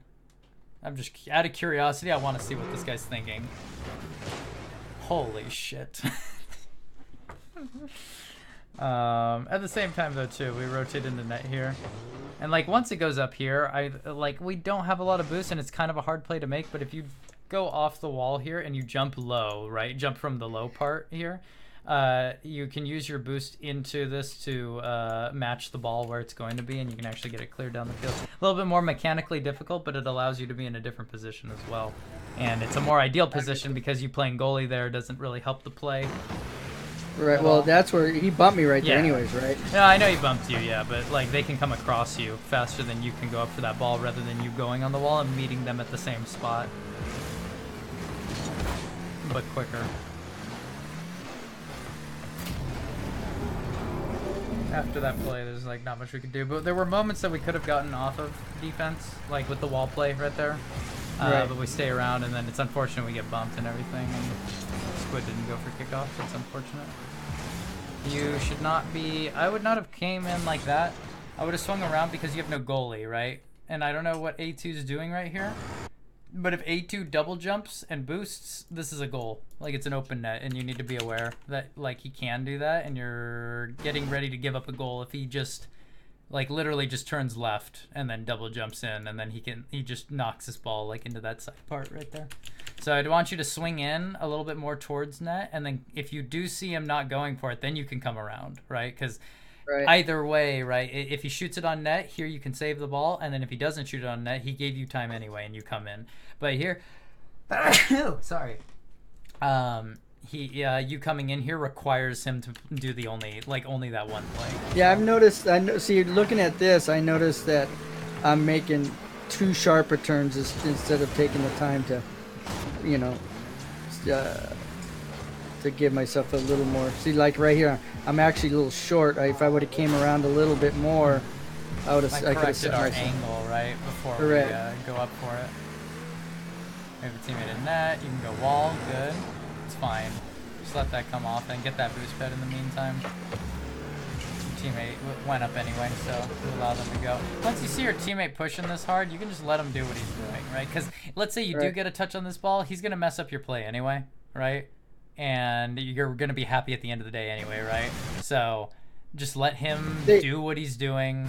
I'm just out of curiosity. I want to see what this guy's thinking. Holy shit. At the same time though too, we rotate into net here. And like once it goes up here, we don't have a lot of boost and it's kind of a hard play to make, but if you go off the wall here and you jump low, right? Jump from the low part here, you can use your boost into this to match the ball where it's going to be, and you can actually get it cleared down the field. A little bit more mechanically difficult, but it allows you to be in a different position as well. And it's a more ideal position because you playing goalie there doesn't really help the play. Right, well, that's where he bumped me right there anyways, right? No, I know he bumped you, yeah, but like they can come across you faster than you can go up for that ball rather than you going on the wall and meeting them at the same spot. But quicker. After that play, there's like not much we could do, but there were moments that we could have gotten off of defense, like with the wall play right there. But we stay around, and then it's unfortunate we get bumped and everything, and Squid didn't go for kickoff. It's unfortunate. You should not be... I would not have came in like that. I would have swung around because you have no goalie, right? And I don't know what A2 is doing right here. But if A2 double jumps and boosts, this is a goal. Like, it's an open net, and you need to be aware that, like, he can do that, and you're getting ready to give up a goal if he just... like literally just turns left and then double jumps in, and then he just knocks his ball like into that side part right there. So I'd want you to swing in a little bit more towards net, and then if you do see him not going for it, then you can come around, right? Because either way, right, if he shoots it on net, here you can save the ball, and then if he doesn't shoot it on net, he gave you time anyway and you come in. But here, sorry, you coming in here requires him to do the only that one play. Yeah, I've noticed. See, looking at this, I noticed that I'm making two sharper turns instead of taking the time to, you know, to give myself a little more. See, like right here, I'm actually a little short. If I would have came around a little bit more, I would have. I could have set our angle right before we go up for it. We have a teammate in net. You can go wall. Good. It's fine. Just let that come off and get that boost pad in the meantime. Your teammate went up anyway, so we allow them to go. Once you see your teammate pushing this hard, you can just let him do what he's doing, right? Because let's say you do get a touch on this ball, he's going to mess up your play anyway, right? And you're going to be happy at the end of the day anyway, right? So just let him do what he's doing.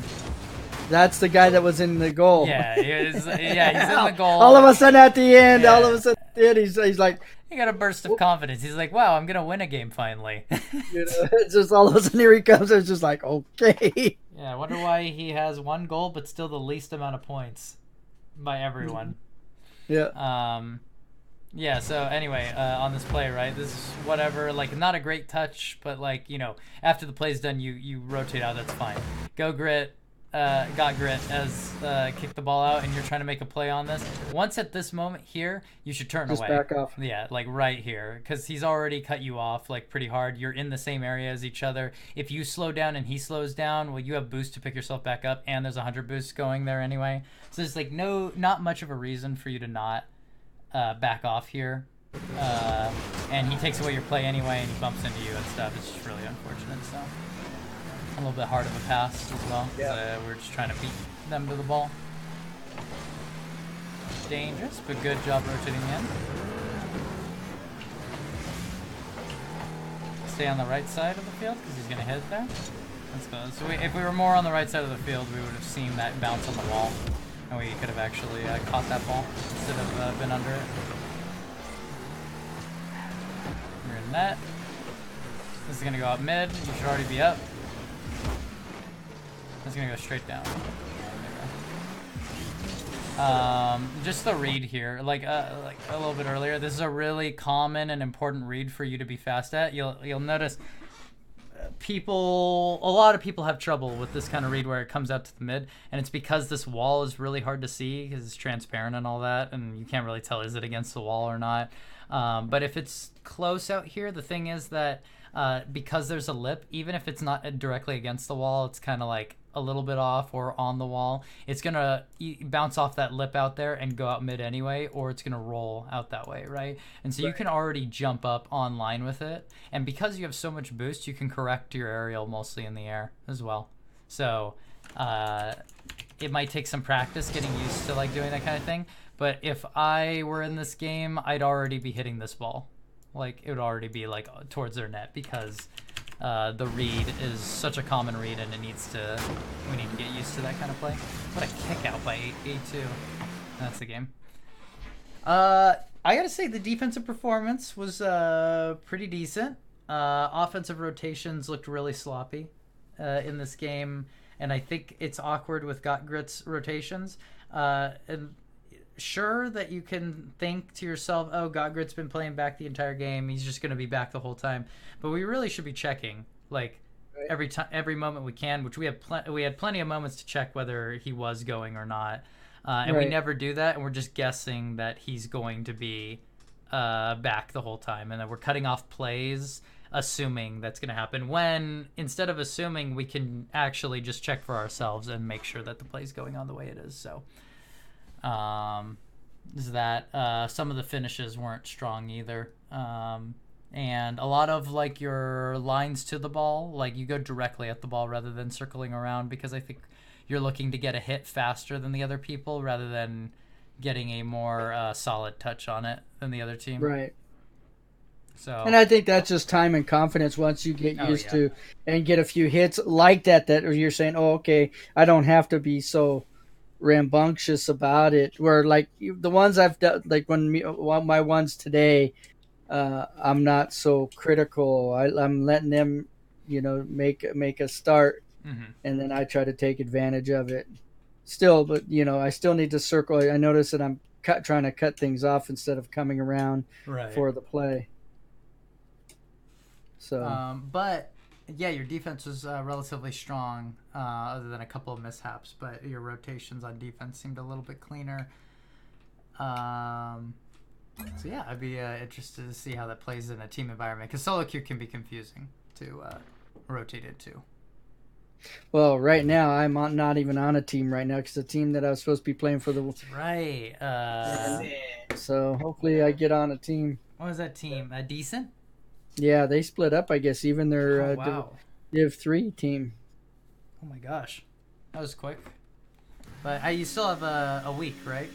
That's the guy that was in the goal. Yeah, he's in the goal. All of a sudden at the end, he's like... He got a burst of confidence. He's like, wow, I'm going to win a game finally. You know, it's just all of a sudden here he comes. It's just like, okay. Yeah, I wonder why he has one goal but still the least amount of points by everyone. Yeah. Yeah, so anyway, on this play, right, this is whatever, like, not a great touch, but, like, you know, after the play's done, you rotate out, that's fine. Go Grit. Got Grit as kick the ball out, and you're trying to make a play on this. Once at this moment here, you should turn away. Just back off. Yeah, like right here, because he's already cut you off like pretty hard. You're in the same area as each other. If you slow down and he slows down, well, you have boost to pick yourself back up, and there's 100 boosts going there anyway. So there's like not much of a reason for you to not back off here. And he takes away your play anyway, and he bumps into you and stuff. It's just really unfortunate. So. A little bit hard of a pass as well. Yeah. We're just trying to beat them to the ball. Dangerous, but good job rotating in. Stay on the right side of the field because he's going to hit there. Let's go. So if we were more on the right side of the field, we would have seen that bounce on the wall. And we could have actually caught that ball instead of been under it. We're in net. This is going to go up mid. You should already be up. It's gonna go straight down. Just the read here, like a little bit earlier. This is a really common and important read for you to be fast at. You'll notice a lot of people have trouble with this kind of read where it comes out to the mid, and it's because this wall is really hard to see because it's transparent and all that, and you can't really tell is it against the wall or not. But if it's close out here, the thing is that because there's a lip, even if it's not directly against the wall, it's kind of like a little bit off or on the wall, it's gonna bounce off that lip out there and go out mid anyway, or it's gonna roll out that way, right? And so you can already jump up on line with it, and because you have so much boost, you can correct your aerial mostly in the air as well. So it might take some practice getting used to like doing that kind of thing, but if I were in this game, I'd already be hitting this ball. Like it would already be like towards their net because the read is such a common read, and we need to get used to that kind of play. What a kick out by A2. That's the game. I gotta say the defensive performance was pretty decent. Offensive rotations looked really sloppy in this game, and I think it's awkward with Gotgrit's rotations. And sure that you can think to yourself, oh, Gotgrit's been playing back the entire game, he's just going to be back the whole time, but we really should be checking like every moment we can, which we had plenty of moments to check whether he was going or not, and we never do that, and we're just guessing that he's going to be back the whole time, and then we're cutting off plays assuming that's going to happen, when instead of assuming, we can actually just check for ourselves and make sure that the play's going on the way it is. So is that some of the finishes weren't strong either, and a lot of like your lines to the ball, like you go directly at the ball rather than circling around, because I think you're looking to get a hit faster than the other people rather than getting a more solid touch on it than the other team. Right. So, and I think that's just time and confidence once you get used to and get a few hits like that you're saying, oh, okay, I don't have to be so rambunctious about it, where like the ones I've done, like my ones today, I'm not so critical. I'm letting them make a start, and then I try to take advantage of it still, but I still need to circle. I notice that I'm trying to cut things off instead of coming around for the play. So but yeah, your defense was relatively strong, other than a couple of mishaps, but your rotations on defense seemed a little bit cleaner. So yeah, I'd be interested to see how that plays in a team environment, because solo queue can be confusing to rotate it to. Well, right now I'm not even on a team right now, because the team that I was supposed to be playing for That's right. So hopefully I get on a team. What was that team? Decent? Yeah, they split up, I guess. Even their Div 3 team. Oh my gosh, that was quick. But you still have a week, right?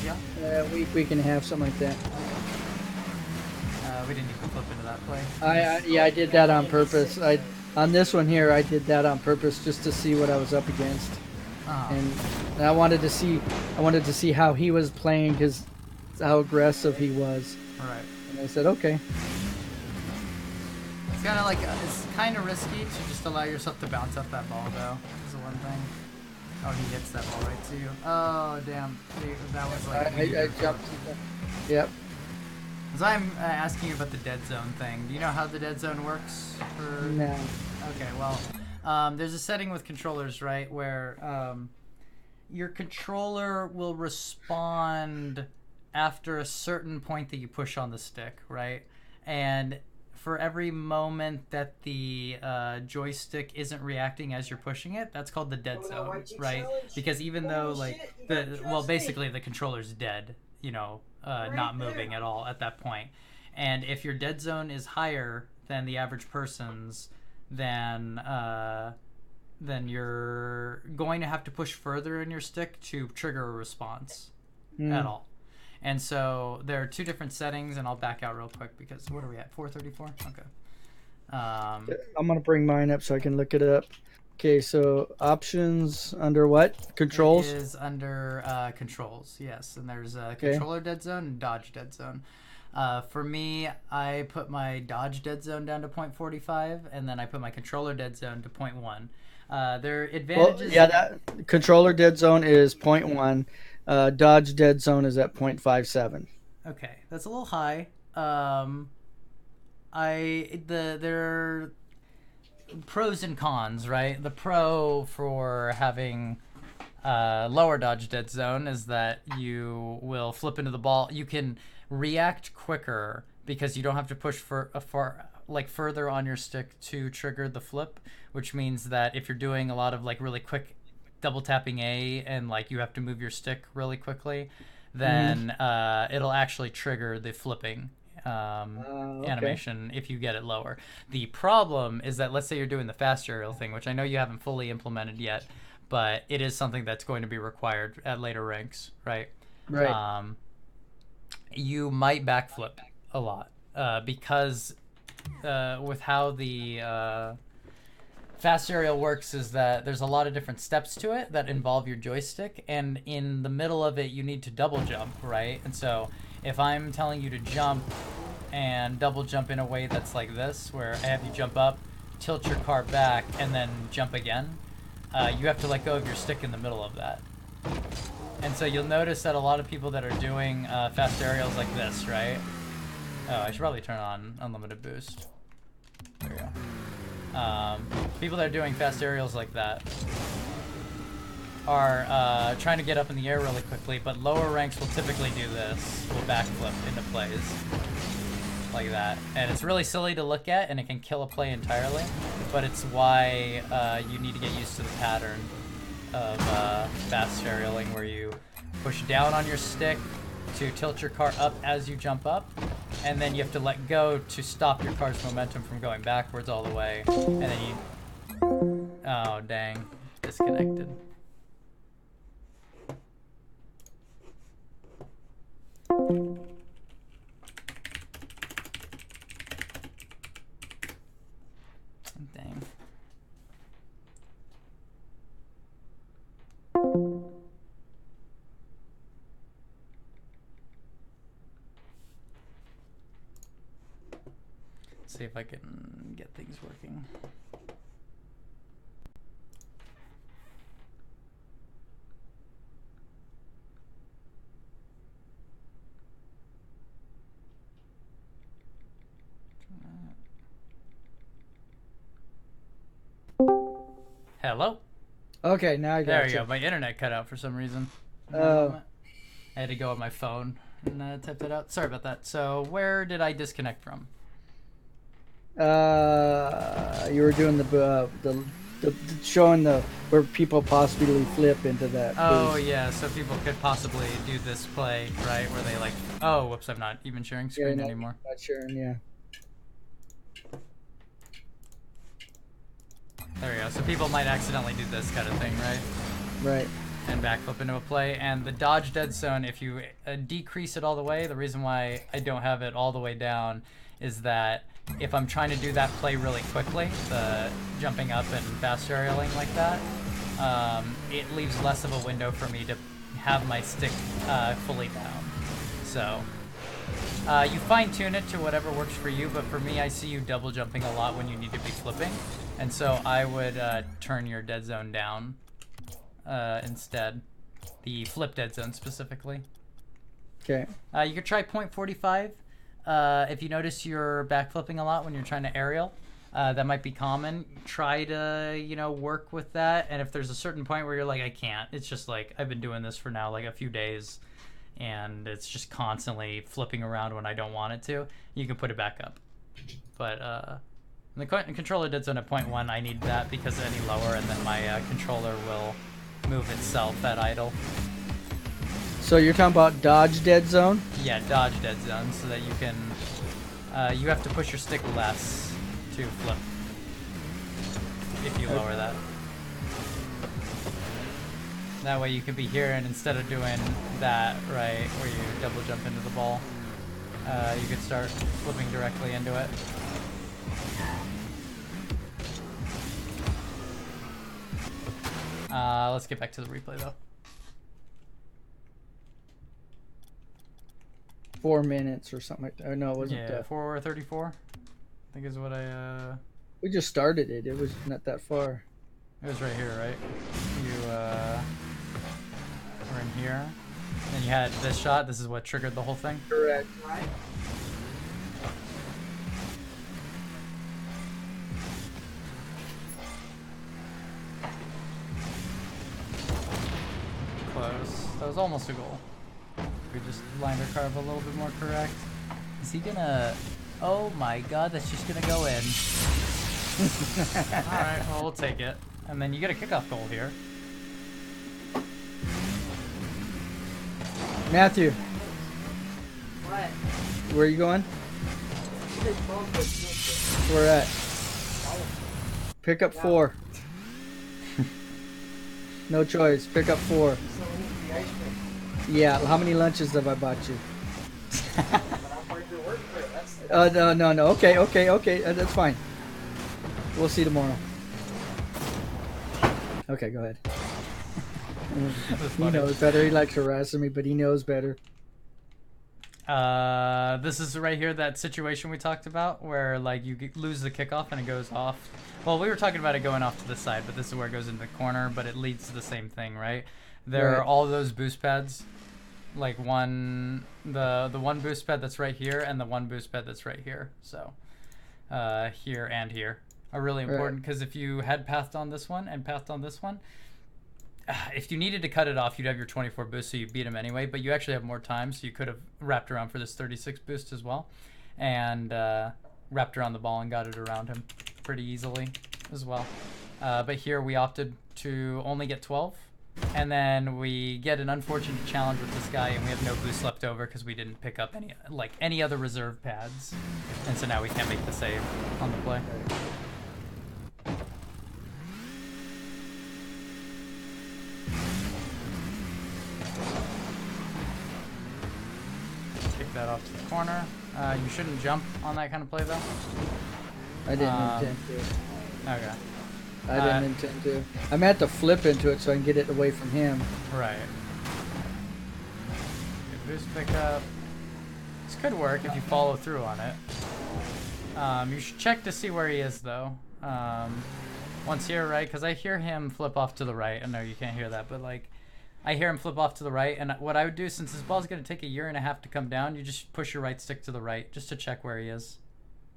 Yeah. A week and a half, something like that. We didn't even flip into that play. I did that on purpose. On this one here, I did that on purpose just to see what I was up against, and I wanted to see how he was playing, how aggressive he was. All right. And I said, okay. It's kind of like it's kind of risky to just allow yourself to bounce up that ball, though. Is the one thing. Oh, he hits that ball right to you. Oh, damn. That was like... I jumped. Yep. So I'm asking you about the dead zone thing. Do you know how the dead zone works? No. Okay, well, there's a setting with controllers, right, where your controller will respond after a certain point that you push on the stick, right? And for every moment that the joystick isn't reacting as you're pushing it, that's called the dead zone, right? Because even though like basically the controller's dead, not moving at all at that point. And if your dead zone is higher than the average person's, then you're going to have to push further in your stick to trigger a response at all. And so there are two different settings, and I'll back out real quick because what are we at? 434? Okay. I'm going to bring mine up so I can look it up. Okay, so options under what? Controls? It is under controls, yes. And there's controller dead zone and dodge dead zone. For me, I put my dodge dead zone down to 0.45, and then I put my controller dead zone to 0.1. Their advantages... Well, yeah, that controller dead zone is 0.1. Dodge dead zone is at 0.57. Okay, that's a little high. There are pros and cons, right? The pro for having lower dodge dead zone is that you will flip into the ball. You can react quicker because you don't have to push further on your stick to trigger the flip, which means that if you're doing a lot of like really quick double tapping A and like you have to move your stick really quickly, then it'll actually trigger the flipping animation if you get it lower. The problem is that, let's say you're doing the fast aerial thing, which I know you haven't fully implemented yet, but it is something that's going to be required at later ranks, right? Right. You might backflip a lot because with how the fast aerial works is that there's a lot of different steps to it that involve your joystick, and in the middle of it you need to double jump, right? And so if I'm telling you to jump and double jump in a way that's like this, where I have you jump up, tilt your car back, and then jump again, you have to let go of your stick in the middle of that. And so you'll notice that a lot of people that are doing fast aerials like this, right? Oh, I should probably turn on unlimited boost. There we go. People that are doing fast aerials like that are trying to get up in the air really quickly, but lower ranks will typically do this. Will backflip into plays like that. And it's really silly to look at, and it can kill a play entirely, but it's why you need to get used to the pattern of fast aerialing, where you push down on your stick to tilt your car up as you jump up, and then you have to let go to stop your car's momentum from going backwards all the way, and then you... Oh, dang. Disconnected. Dang. See if I can get things working. Hello? Okay, now I got There you. you go. My internet cut out for some reason. Oh. I had to go on my phone and type that out. Sorry about that. So where did I disconnect from? You were doing the showing the where people possibly flip into that. Oh boost. yeah, so people could possibly do this play, right? Where they like, oh, whoops, I'm not even sharing screen anymore. Not sharing, yeah. There we go. So people might accidentally do this kind of thing, right? Right. And backflip into a play. And the dodge dead zone, if you decrease it all the way, the reason why I don't have it all the way down is that if I'm trying to do that play really quickly, the jumping up and fast aerialing like that, it leaves less of a window for me to have my stick fully down. So you fine tune it to whatever works for you, but for me, I see you double jumping a lot when you need to be flipping. And so I would turn your dead zone down instead. The flip dead zone specifically. Okay. You could try 0.45. If you notice you're backflipping a lot when you're trying to aerial, that might be common. Try to, work with that. And if there's a certain point where you're like, I can't, it's just like, I've been doing this for now like a few days, and it's just constantly flipping around when I don't want it to, you can put it back up. But the controller dead zone at 0.1, I need that because any lower, and then my controller will move itself at idle. So you're talking about dodge dead zone? Yeah, dodge dead zone, so that you can, you have to push your stick less to flip if you lower that. That way you can be here, and instead of doing that, right, where you double jump into the ball, you could start flipping directly into it. Let's get back to the replay though. 4 minutes or something like that. No, it wasn't. Yeah, 4:34. I think is what I. We just started it. It was not that far. It was right here, right? You were in here. And you had this shot. This is what triggered the whole thing. Correct. Right. Close. That was almost a goal. We just lined our carve a little bit more correct. Is he gonna... Oh my god, that's just gonna go in. Alright, well, we'll take it. And then you get a kickoff goal here. Matthew, What? where are you going? Big bump with Where at? Pick up 4. No choice. Pick up 4. so we need the ice cream. Yeah. How many lunches have I bought you? But I'm part of your work crew. That's No. Okay. That's fine. We'll see tomorrow. Okay, go ahead. He knows better. He likes harassing me, but he knows better. This is right here, that situation we talked about, where like you lose the kickoff and it goes off. Well, we were talking about it going off to the side, but this is where it goes into the corner, but it leads to the same thing, right? There are all those boost pads, like the one boost pad that's right here and the one boost pad that's right here. So here and here are really important, because if you had pathed on this one and pathed on this one, if you needed to cut it off, you'd have your 24 boost, so you beat him anyway, but you actually have more time, so you could have wrapped around for this 36 boost as well, and wrapped around the ball and got it around him pretty easily as well. But here we opted to only get 12, and then we get an unfortunate challenge with this guy, and we have no boost left over because we didn't pick up any other reserve pads, and so now we can't make the save on the play. That off to the corner. You shouldn't jump on that kind of play, though. I didn't intend to. Okay. I didn't intend to. I meant to flip into it so I can get it away from him. Right. Good boost pickup. This could work if you follow through on it. You should check to see where he is, though. Once here, right? Because I hear him flip off to the right. I know you can't hear that, but like, I hear him flip off to the right, and what I would do, since this ball's going to take a year and a half to come down, you just push your right stick to the right, just to check where he is.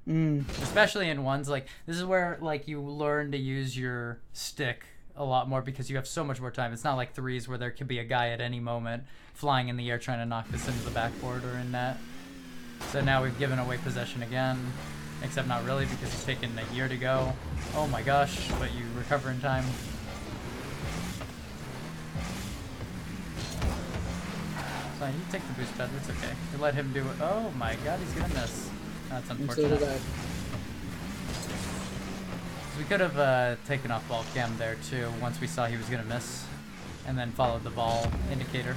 Especially in ones, like, this is where, like, you learn to use your stick a lot more, because you have so much more time. It's not like threes where there could be a guy at any moment flying in the air trying to knock this into the backboard or in net. So now we've given away possession again, except not really, because it's taken a year to go. Oh my gosh, but you recover in time. You take the boost pad, it's okay. You let him do it. Oh my god, he's gonna miss. That's unfortunate. And so did I. We could have taken off ball cam there too, once we saw he was gonna miss, and then followed the ball indicator.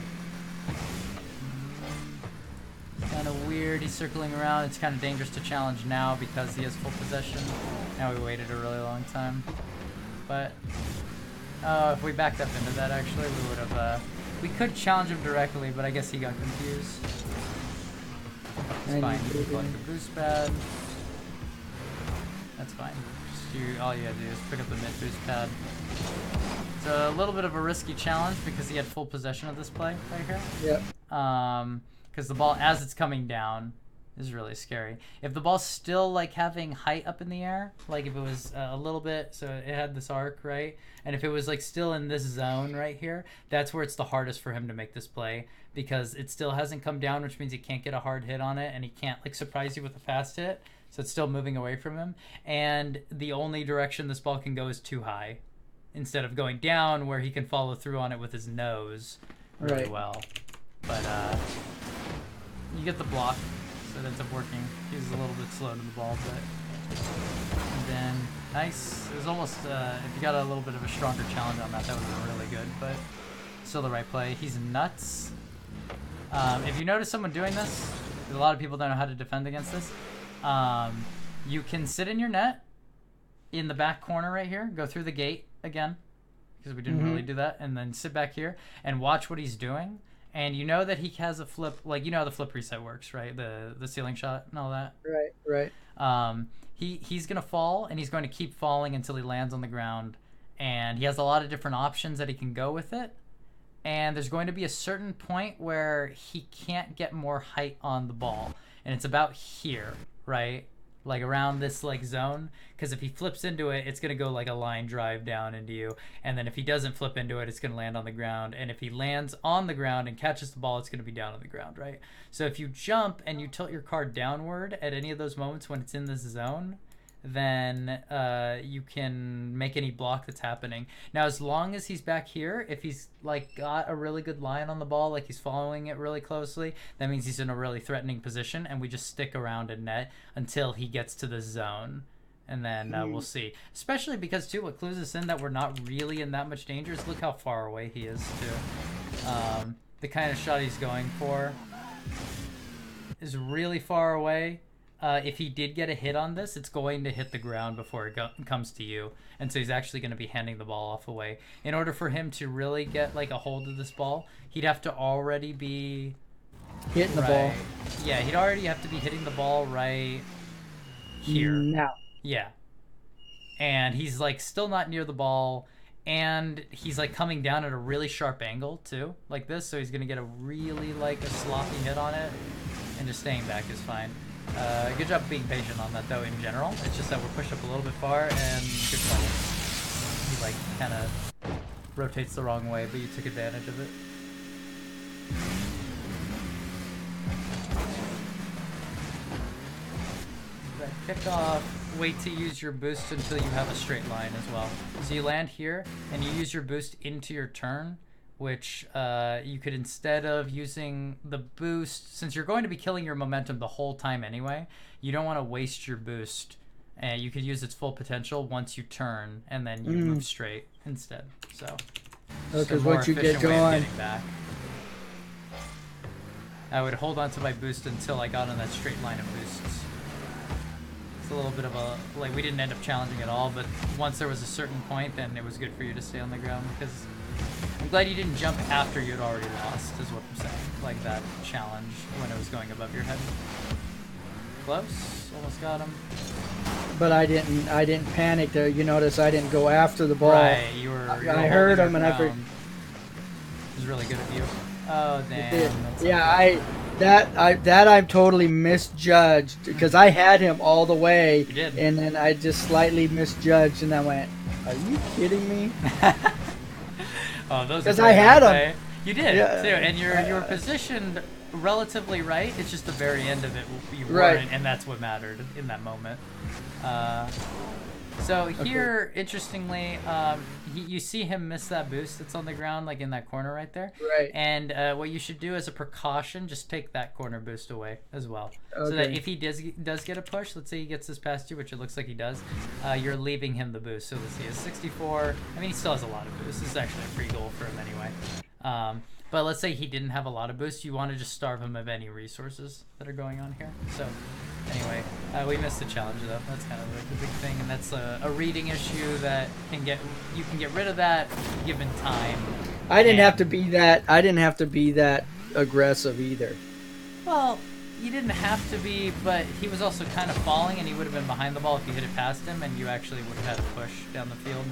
Kind of weird, he's circling around. It's kind of dangerous to challenge now because he has full possession. Now we waited a really long time. But, if we backed up into that actually, we would have, we could challenge him directly, but I guess he got confused. It's fine, you can collect the boost pad. That's fine. All you gotta do is pick up the mid boost pad. It's a little bit of a risky challenge because he had full possession of this play right here. Yep. Because the ball, as it's coming down, is really scary. If the ball's still like having height up in the air, like if it was a little bit, so it had this arc, right? And if it was like still in this zone right here, that's where it's the hardest for him to make this play, because it still hasn't come down, which means he can't get a hard hit on it, and he can't like surprise you with a fast hit, so it's still moving away from him. And the only direction this ball can go is too high, instead of going down where he can follow through on it with his nose really well. But you get the block, so it ends up working. He's a little bit slow to the ball, but and then nice. It was almost if you got a little bit of a stronger challenge on that, that would have been really good, but still the right play. He's nuts. If you notice someone doing this, a lot of people don't know how to defend against this. You can sit in your net in the back corner right here, go through the gate again, because we didn't really do that, and then sit back here and watch what he's doing. And you know that he has a flip, like, you know how the flip reset works, right? The ceiling shot and all that. Right. He's gonna fall, and he's going to keep falling until he lands on the ground. And he has a lot of different options that he can go with it. and there's going to be a certain point where he can't get more height on the ball, and it's about here, right? Like around this like zone, because if he flips into it, it's gonna go like a line drive down into you, and then if he doesn't flip into it, it's gonna land on the ground, and if he lands on the ground and catches the ball, it's gonna be down on the ground, right? So if you jump and you tilt your car downward at any of those moments when it's in this zone, then you can make any block that's happening. Now, as long as he's back here, if he's like got a really good line on the ball, like he's following it really closely, that means he's in a really threatening position, and we just stick around and net until he gets to the zone. And then we'll see. Especially because, too, what clues us in that we're not really in that much danger is look how far away he is, too. The kind of shot he's going for is really far away. If he did get a hit on this, it's going to hit the ground before it comes to you. And so he's actually going to be handing the ball off away. In order for him to really get like a hold of this ball, he'd have to already be... hitting the ball. Yeah, he'd already have to be hitting the ball right here. Now. Yeah. And he's like still not near the ball. And he's like coming down at a really sharp angle too, like this. So he's going to get a really like a sloppy hit on it. And just staying back is fine. Good job being patient on that, though, in general. It's just that we're pushed up a little bit far, and good play. He, like, kind of rotates the wrong way, but you took advantage of it. That kickoff, wait to use your boost until you have a straight line as well. So you land here, and you use your boost into your turn, which you could, instead of using the boost, since you're going to be killing your momentum the whole time anyway, you don't want to waste your boost, and you could use its full potential once you turn, and then you move straight instead. So, because once you get going, back. I would hold on to my boost until I got on that straight line of boosts. It's a little bit of a, like, we didn't end up challenging at all, but once there was a certain point, then it was good for you to stay on the ground, because I'm glad you didn't jump after you'd already lost, is what I'm saying. Like that challenge when it was going above your head. Close, almost got him. But I didn't panic there. You notice I didn't go after the ball. Right, you were I heard him and I it was really good of you. Oh damn. Yeah, I totally misjudged, because I had him all the way. You did. And then I just slightly misjudged, and I went, "Are you kidding me?" Oh, those. Because I had him. You did too, and you were positioned relatively right. It's just the very end of it you weren't, and that's what mattered in that moment. So here, interestingly, you see him miss that boost that's on the ground, like in that corner right there. Right. And what you should do as a precaution, just take that corner boost away as well. Okay. So that if he does get a push, let's say he gets this past you, which it looks like he does, you're leaving him the boost. So let's see, a 64. I mean, he still has a lot of boost. This is actually a free goal for him anyway. But let's say he didn't have a lot of boost. You want to just starve him of any resources that are going on here. So anyway, we missed the challenge though. That's kind of the big thing, and that's a reading issue that you can get rid of that given time. I didn't have to be that. I didn't have to be that aggressive either. Well, you didn't have to be, but he was also kind of falling, and he would have been behind the ball if you hit it past him, and you actually would have had a push down the field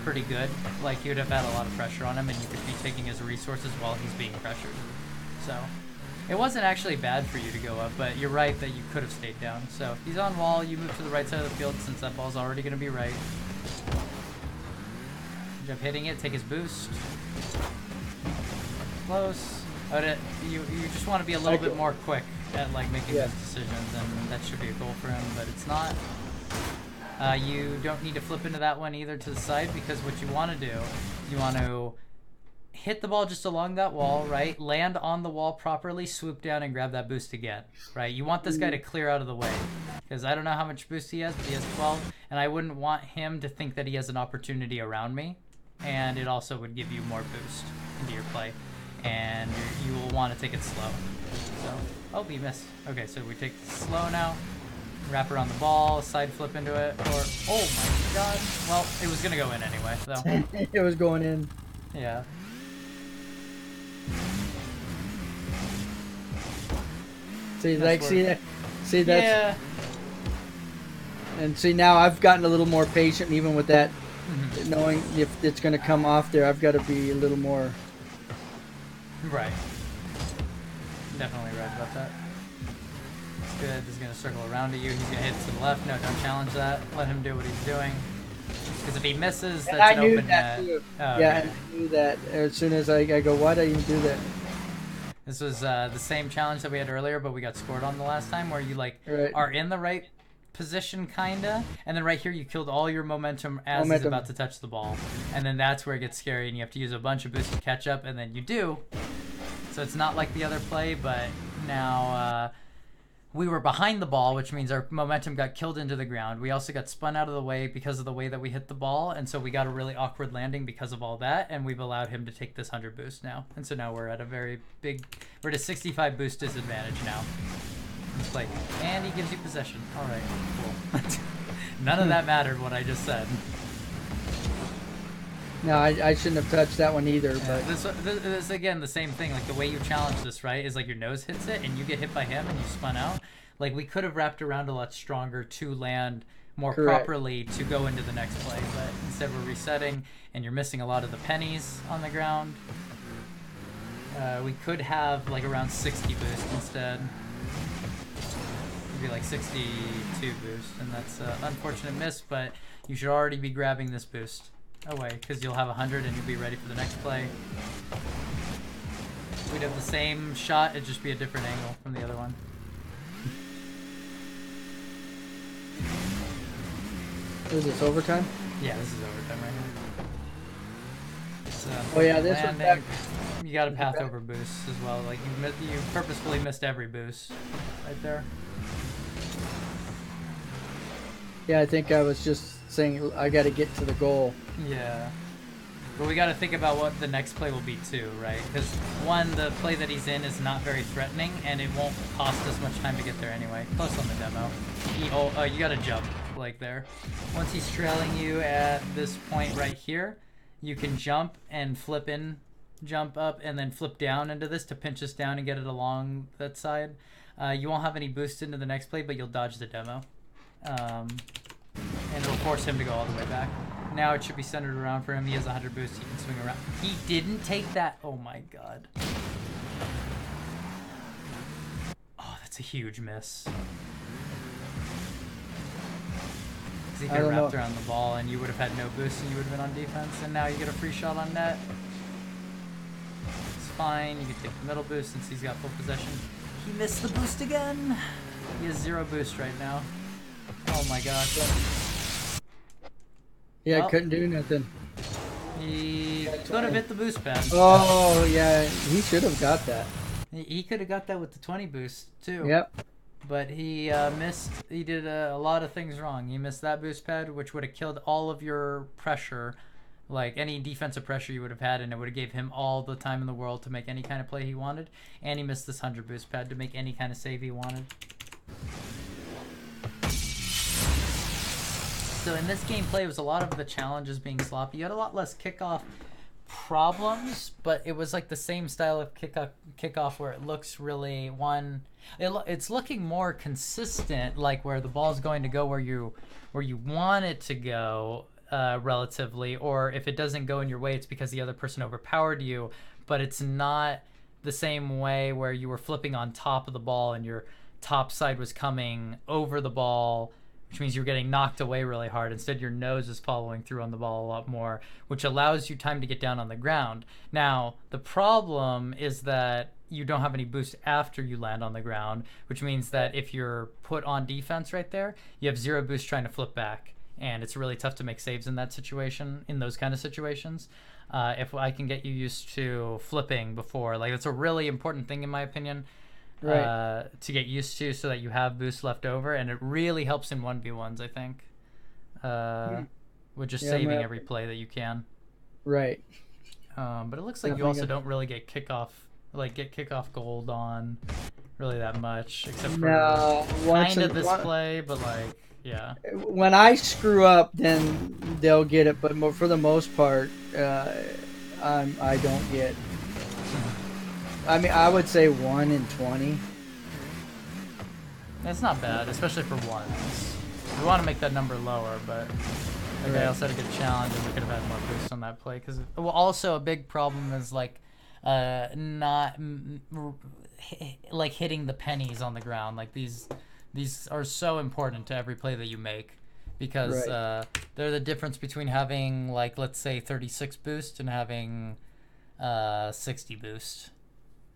pretty good. Like, you'd have had a lot of pressure on him, and you could be taking his resources while he's being pressured. So it wasn't actually bad for you to go up, but you're right that you could have stayed down. So he's on wall, you move to the right side of the field since that ball's already going to be right. Jump hitting it, take his boost. Close. You just want to be a little bit more quick at like making those decisions, and that should be a goal for him, but it's not. You don't need to flip into that one either to the side, because what you want to do, you want to hit the ball just along that wall, right? Land on the wall properly, swoop down and grab that boost again, right? You want this guy to clear out of the way, because I don't know how much boost he has, but he has 12, and I wouldn't want him to think that he has an opportunity around me, and it also would give you more boost into your play, and you will want to take it slow. So, oh, he missed. Okay, so we take it slow now. Wrap around the ball, side flip into it, or oh my god. Well, it was gonna go in anyway, so. It was going in. Yeah. See, like, see that's. Yeah. And see, now I've gotten a little more patient, even with that, knowing if it's gonna come off there. I've got to be a little more Right. Definitely right about that. It's good. He's gonna circle around to you. He's gonna hit to the left. No, don't challenge that. Let him do what he's doing. Because if he misses, And that's I an knew open that net. too. Oh, Yeah, okay. and I knew that as soon as I go, why'd I even do that? This was the same challenge that we had earlier, but we got scored on the last time, where you like Right. are in the right position, kinda, and then right here you killed all your momentum as he's about to touch the ball, and then that's where it gets scary, and you have to use a bunch of boosts to catch up, and then you do. So it's not like the other play, but now we were behind the ball, which means our momentum got killed into the ground. We also got spun out of the way because of the way that we hit the ball, and so we got a really awkward landing because of all that, and we've allowed him to take this 100 boost now. And so now we're at a very big, we're at a 65 boost disadvantage now. Let's play. And he gives you possession. All right, cool. None of that mattered, what I just said. No, I shouldn't have touched that one either. But This again, the same thing. Like the way you challenge this, right, is like your nose hits it and you get hit by him and you spun out. Like we could have wrapped around a lot stronger to land more properly to go into the next play, but instead we're resetting and you're missing a lot of the pennies on the ground. We could have like around 60 boost instead. It'd be like 62 boost, and that's an unfortunate miss, but you should already be grabbing this boost away because you'll have 100 and you'll be ready for the next play. We'd have the same shot, it'd just be a different angle from the other one. is this overtime? Yeah, this is overtime right here. So, Oh yeah, this was back. You got a path over boost as well. Like you purposefully missed every boost right there. Yeah, I think I was just saying I got to get to the goal. Yeah. But we got to think about what the next play will be too, right? Because one, the play that he's in is not very threatening, and it won't cost us much time to get there anyway. Plus on the demo, you got to jump like there. Once he's trailing you at this point right here, you can jump and flip in, jump up, and then flip down into this to pinch us down and get it along that side. You won't have any boost into the next play, but you'll dodge the demo. And it'll force him to go all the way back. Now it should be centered around for him. He has 100 boost. He can swing around. He didn't take that. Oh my god. Oh, that's a huge miss. Because he could have wrapped around the ball and you would have had no boost and you would have been on defense. And now you get a free shot on net. It's fine. You can take the middle boost since he's got full possession. He missed the boost again. He has 0 boost right now. Oh my gosh. Yeah, well, I couldn't do nothing. He could have hit the boost pad. Oh, yeah, he should have got that. He could have got that with the 20 boost, too. Yep. But he missed, he did a lot of things wrong. He missed that boost pad, which would have killed all of your pressure, like any defensive pressure you would have had, and it would have gave him all the time in the world to make any kind of play he wanted. And he missed this 100 boost pad to make any kind of save he wanted. So in this gameplay, it was a lot of the challenges being sloppy. You had a lot less kickoff problems, but it was like the same style of kickoff where it looks really it's looking more consistent, like where the ball's going to go where you want it to go relatively, or if it doesn't go in your way, it's because the other person overpowered you. But it's not the same way where you were flipping on top of the ball and your top side was coming over the ball, which means you're getting knocked away really hard. Instead, your nose is following through on the ball a lot more, which allows you time to get down on the ground. Now, the problem is that you don't have any boost after you land on the ground, which means that if you're put on defense right there, you have 0 boost trying to flip back. And it's really tough to make saves in that situation, in those kind of situations. If I can get you used to flipping before, like that's a really important thing in my opinion. Right. To get used to, so that you have boost left over, and it really helps in 1v1s, I think, with just saving every play that you can. Right. But it looks like you also don't really get kickoff gold on really that much, except for kind of this play, but like, yeah. When I screw up, then they'll get it, but for the most part, I don't get. I mean, I would say 1 in 20. That's not bad, especially for ones. We want to make that number lower, but I also had a good challenge, and we could have had more boost on that play. Because also a big problem is like not like hitting the pennies on the ground. Like these are so important to every play that you make, because they're the difference between having, like, let's say 36 boost and having 60 boost.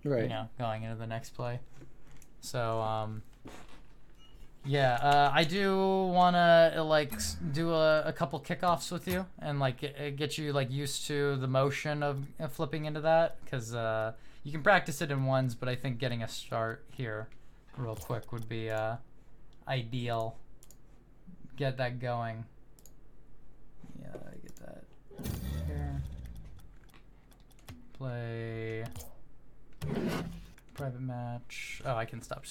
Right. You know, going into the next play. So yeah, I do want to like do a couple kickoffs with you and like get you like used to the motion of flipping into that, because you can practice it in ones, but I think getting a start here real quick would be ideal. Get that going. Yeah, I get that here. Play private match. Oh, I can stop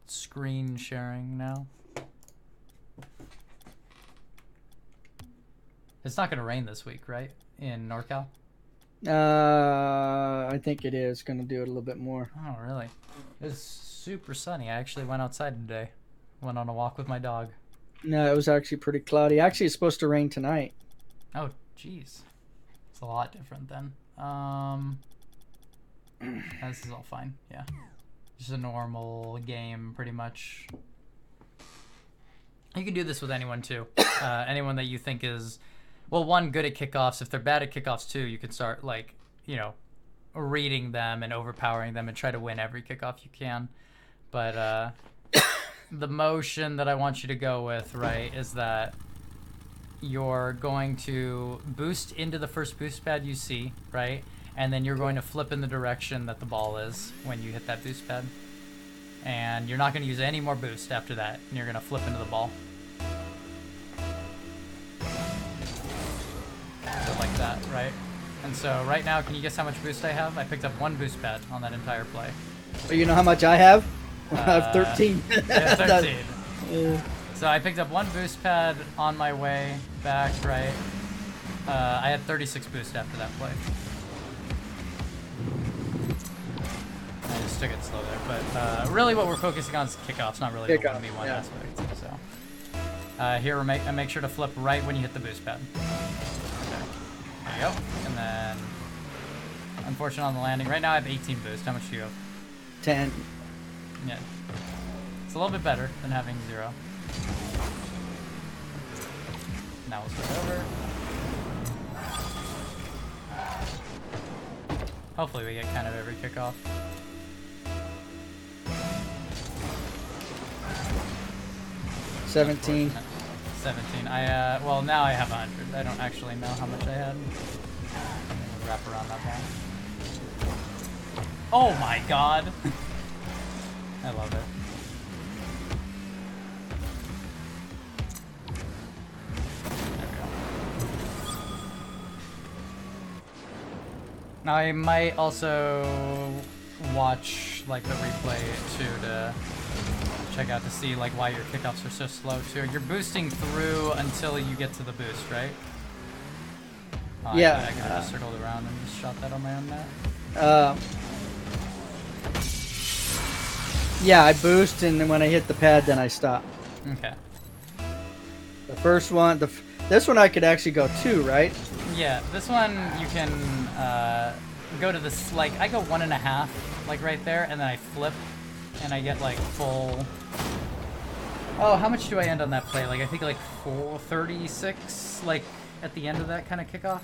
screen sharing now. It's not gonna rain this week, right? In NorCal? I think it is going to do it a little bit more. Oh, really? It's super sunny. I actually went outside today. Went on a walk with my dog. No, it was actually pretty cloudy. Actually, it's supposed to rain tonight. Oh, jeez. It's a lot different then. This is all fine. Yeah. Just a normal game, pretty much. You can do this with anyone, too. Anyone that you think is, well, one, good at kickoffs. If they're bad at kickoffs, too, you can start, like, you know, reading them and overpowering them and try to win every kickoff you can. But the motion that I want you to go with, right, is that you're going to boost into the first boost pad you see, right? And then you're going to flip in the direction that the ball is when you hit that boost pad. And you're not going to use any more boost after that. And you're going to flip into the ball. So like that, right? And so right now, can you guess how much boost I have? I picked up 1 boost pad on that entire play. Well, you know how much I have? I have 13. Yeah, 13. So I picked up 1 boost pad on my way back, right? I had 36 boost after that play. I just took it slow there, but really what we're focusing on is kickoffs, not really the 1v1 aspect. So here I make sure to flip right when you hit the boost pad. Okay. There you go. And then, unfortunate on the landing. Right now I have 18 boost. How much do you have? 10. Yeah. It's a little bit better than having 0. Now we'll start over. Hopefully we get kind of every kickoff. $17. 17. Well, now I have 100. I don't actually know how much I had. We'll wrap around that ball. Oh my god! I love it. There we go. Now I might also watch like the replay too to check out to see like why your kickoffs are so slow too. You're boosting through until you get to the boost, right? Oh, yeah. I could have just circled around and just shot that on my own net. Yeah, I boost, and then when I hit the pad, then I stop. Okay. The first one, this one I could actually go 2, right? Yeah, this one you can go to this, like, I go 1.5, like right there, and then I flip, and I get like full. Oh, how much do I end on that play? Like, I think like 436, like at the end of that kind of kickoff.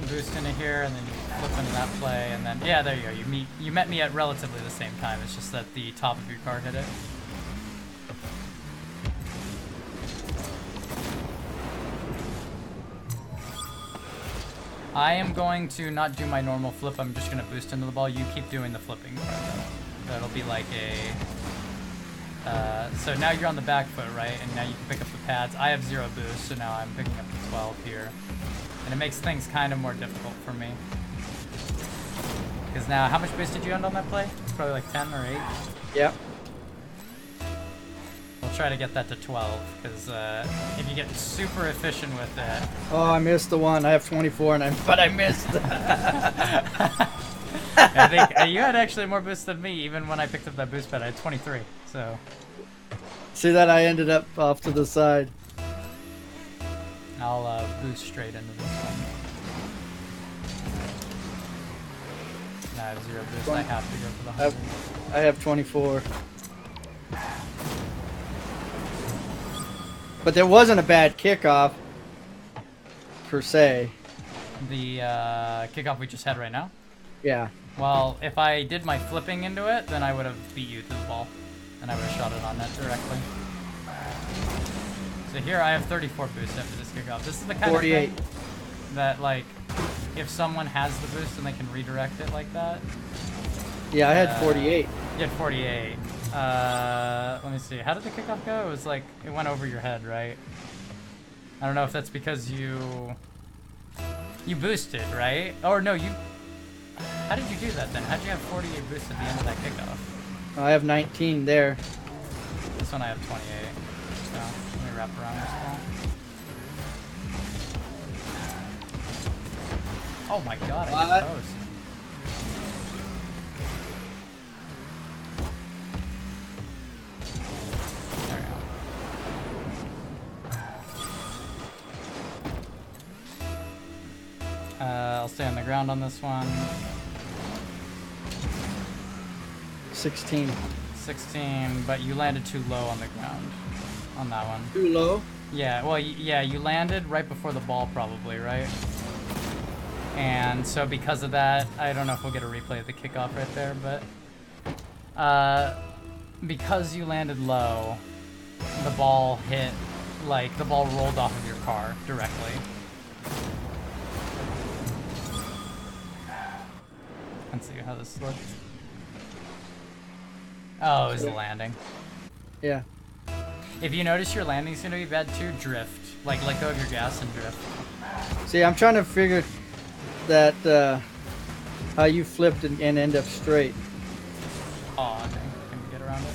Boost into here, and then you flip into that play, and then yeah, there you go. You met me at relatively the same time. It's just that the top of your car hit it. I am going to not do my normal flip. I'm just going to boost into the ball. You keep doing the flipping part, though. So it'll be like a... so now you're on the back foot, right? And now you can pick up the pads. I have 0 boost, so now I'm picking up the 12 here. And it makes things kind of more difficult for me. Because now, how much boost did you end on that play? Probably like 10 or 8? Yep. We'll try to get that to 12, because if you get super efficient with it... Oh, I missed the one. I have 24, but I missed. I think you had actually more boost than me, even when I picked up that boost pad. I had 23, so... See that? I ended up off to the side. I'll boost straight into this one. I have 0 boost. I have to go for the 100. I have 24. But there wasn't a bad kickoff, per se. The kickoff we just had right now? Yeah. Well, if I did my flipping into it, then I would have beat you to the ball. And I would have shot it on net directly. So here I have 34 boost after this kickoff. This is the kind 48. of thing that, like, if someone has the boost and they can redirect it like that. Yeah, I had 48. You had 48. Let me see. How did the kickoff go? It was like, it went over your head, right? I don't know if that's because you boosted, right? Or no, how did you do that then? How did you have 48 boost at the end of that kickoff? I have 19 there. This one I have 28. So let me wrap around this ball. Oh my god, I hit post. There we go. I'll stay on the ground on this one. 16. 16, but you landed too low on the ground on that one. Too low? Yeah, well, yeah, you landed right before the ball probably, right? And so because of that, I don't know if we'll get a replay of the kickoff right there, but because you landed low, the ball hit, like, the ball rolled off of your car directly. Let's see how this looked. Oh, it was the landing. Yeah. If you notice your landing's gonna be bad too, drift. Like, let go of your gas and drift. See, I'm trying to figure that how you flipped and end up straight. Oh, okay. Can we get around it?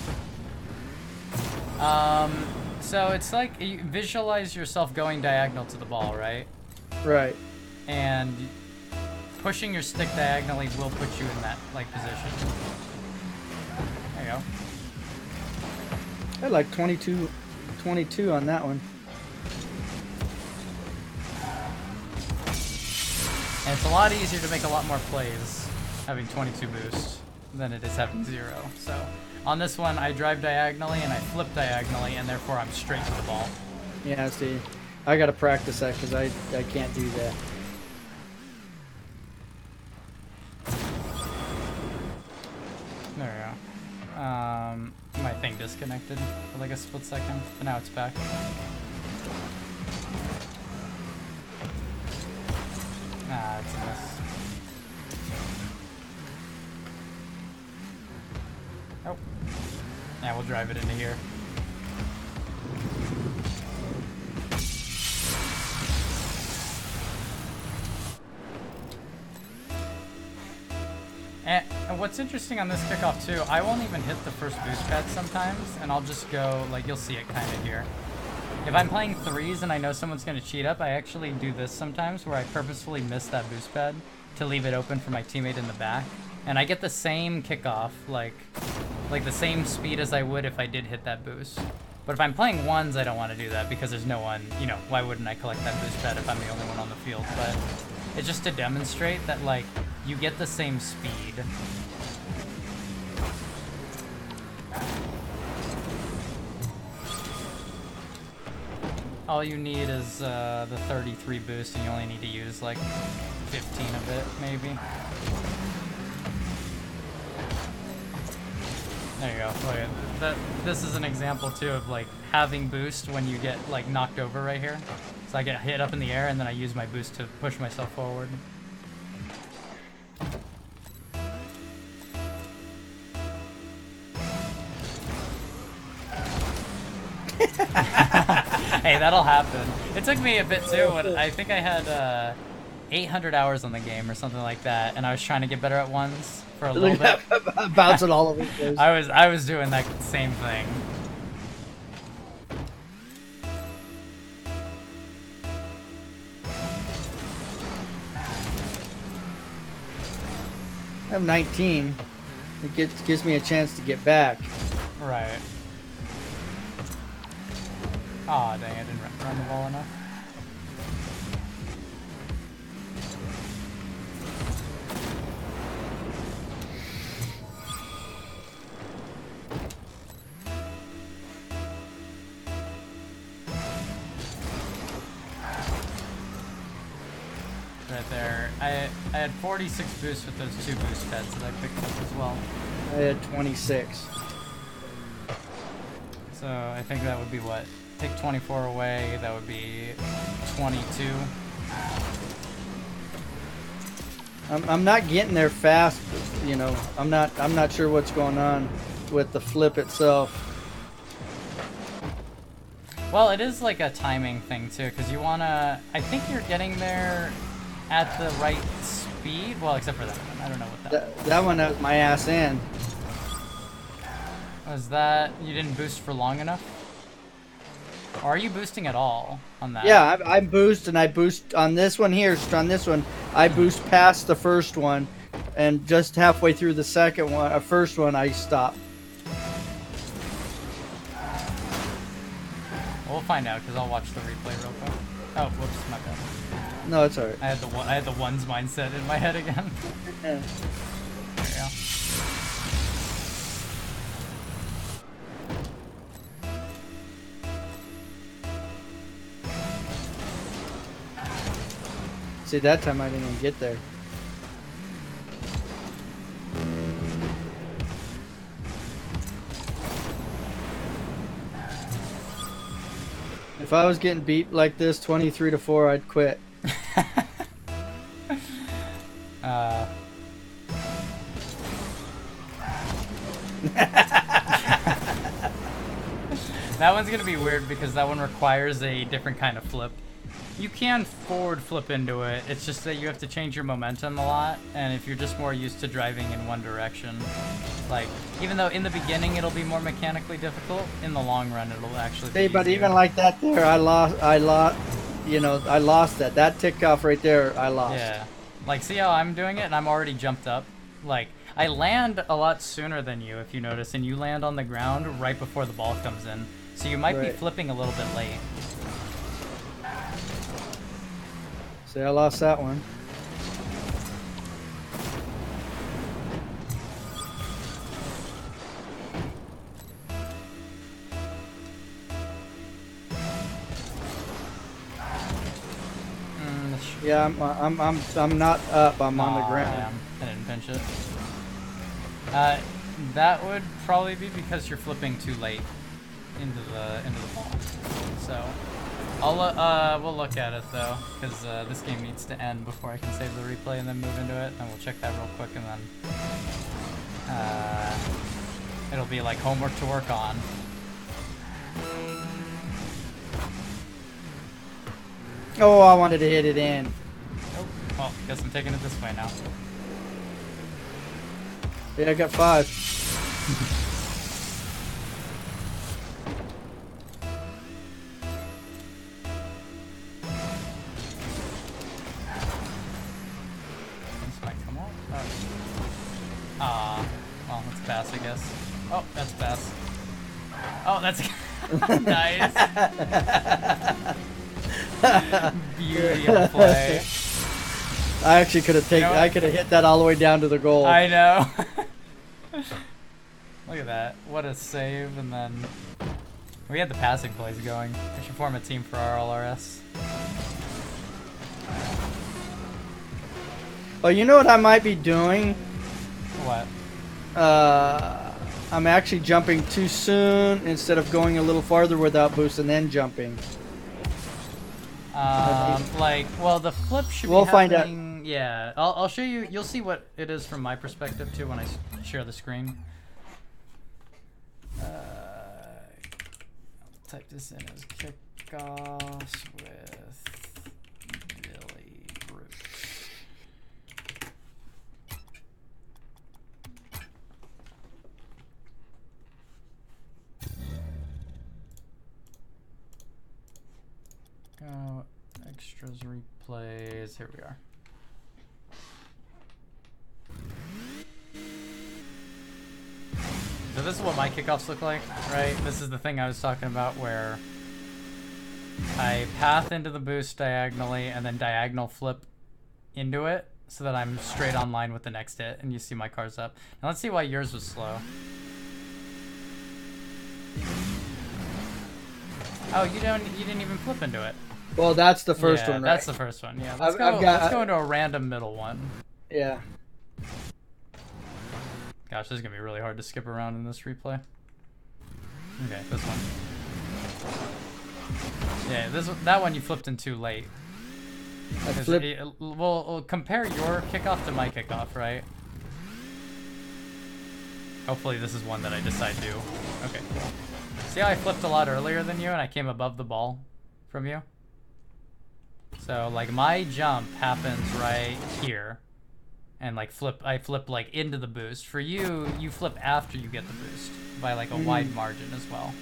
So it's like you visualize yourself going diagonal to the ball, right? Right. And pushing your stick diagonally will put you in that like position. There you go. I had like 22 on that one. And it's a lot easier to make a lot more plays having 22 boost than it is having 0. So on this one, I drive diagonally and I flip diagonally, and therefore I'm straight to the ball. Yeah, see, I gotta practice that because I can't do that. There we go. My thing disconnected for like a split second, but now it's back. Ah, it's a miss. Oh. Yeah, we'll drive it into here. And what's interesting on this kickoff too, I won't even hit the first boost pad sometimes, and I'll just go, like, you'll see it kind of here. If I'm playing threes and I know someone's going to cheat up, I actually do this sometimes where I purposefully miss that boost pad to leave it open for my teammate in the back. And I get the same kickoff, like the same speed as I would if I did hit that boost. But if I'm playing ones, I don't want to do that because there's no one, you know, why wouldn't I collect that boost pad if I'm the only one on the field? But it's just to demonstrate that, like, you get the same speed. All you need is the 33 boost, and you only need to use like 15 of it, maybe. There you go. Look at that. This is an example too of like having boost when you get like knocked over right here. So I get hit up in the air, and then I use my boost to push myself forward. Hey, that'll happen. It took me a bit too. When I think I had 800 hours on the game or something like that, and I was trying to get better at ones for a little bit. Bouncing all over the place. I was doing that same thing. I have 19. It gives me a chance to get back. Right. Aw, dang, I didn't run the ball enough. right there. I had 46 boosts with those 2 boost pads that I picked up as well. I had 26. So I think that would be what? Take 24 away, that would be 22. I'm not getting there fast, you know. I'm not sure what's going on with the flip itself. Well, it is like a timing thing too, because you wanna. I think you're getting there at the right speed. Well, except for that one. I don't know what That one has my ass in. was. That you didn't boost for long enough? Or are you boosting at all on that? Yeah, I boost and I boost on this one here. On this one, I boost past the first one, and just halfway through the second one, first one, I stop. We'll find out because I'll watch the replay real quick. Oh, whoops, my bad. No, it's alright. I had the ones mindset in my head again. Yeah. There you go. See, that time I didn't even get there. If I was getting beat like this, 23-4, I'd quit. That one's gonna be weird because that one requires a different kind of flip. You can forward flip into it, it's just that you have to change your momentum a lot, and if you're just more used to driving in one direction, like, even though in the beginning it'll be more mechanically difficult, in the long run it'll actually be But easier. even like that there, I lost, you know, I lost that. That tick off right there, I lost. Yeah. Like, see how I'm doing it, and I'm already jumped up? Like, I land a lot sooner than you, if you notice, and you land on the ground right before the ball comes in. So you might be flipping a little bit late. See, I lost that one. Yeah, I'm not up. I'm on the ground. Damn. I didn't pinch it. That would probably be because you're flipping too late into the ball. So we'll look at it though, because this game needs to end before I can save the replay and then move into it, and we'll check that real quick, and then it'll be like homework to work on. Oh, I wanted to hit it in. Oh, well, guess I'm taking it this way now. Yeah, I got 5. This might come out. Well, that's pass, I guess. Oh, that's pass. Oh, that's nice. Beauty of play. I actually could have taken. I could have hit that all the way down to the goal. I know. Look at that. What a save, and then we had the passing plays going. We should form a team for our LRS. Oh, you know what I might be doing? What? I'm actually jumping too soon instead of going a little farther without boost and then jumping. Like, well, the flip should We'll be find out. happening. Yeah, I'll show you. You'll see what it is from my perspective too when I share the screen. I'll type this in as Kickoffs with Billybrute. Go extras replays. Here we are. So this is what my kickoffs look like, right? This is the thing I was talking about where I path into the boost diagonally and then diagonal flip into it so that I'm straight on line with the next hit, and you see my car's up. Now let's see why yours was slow. Oh, you didn't even flip into it. Well, that's the first yeah, one, right? That's the first one. Yeah, let's I've got- let's go into a random middle one. Yeah. Gosh, this is gonna be really hard to skip around in this replay. Okay, this one. Yeah, that one you flipped in too late. I flipped. We'll compare your kickoff to my kickoff, right? Hopefully this is one that I decide to. Okay, cool. See how I flipped a lot earlier than you and I came above the ball from you? So like my jump happens right here. And like I flip like into the boost. For you, you flip after you get the boost by like a wide margin as well.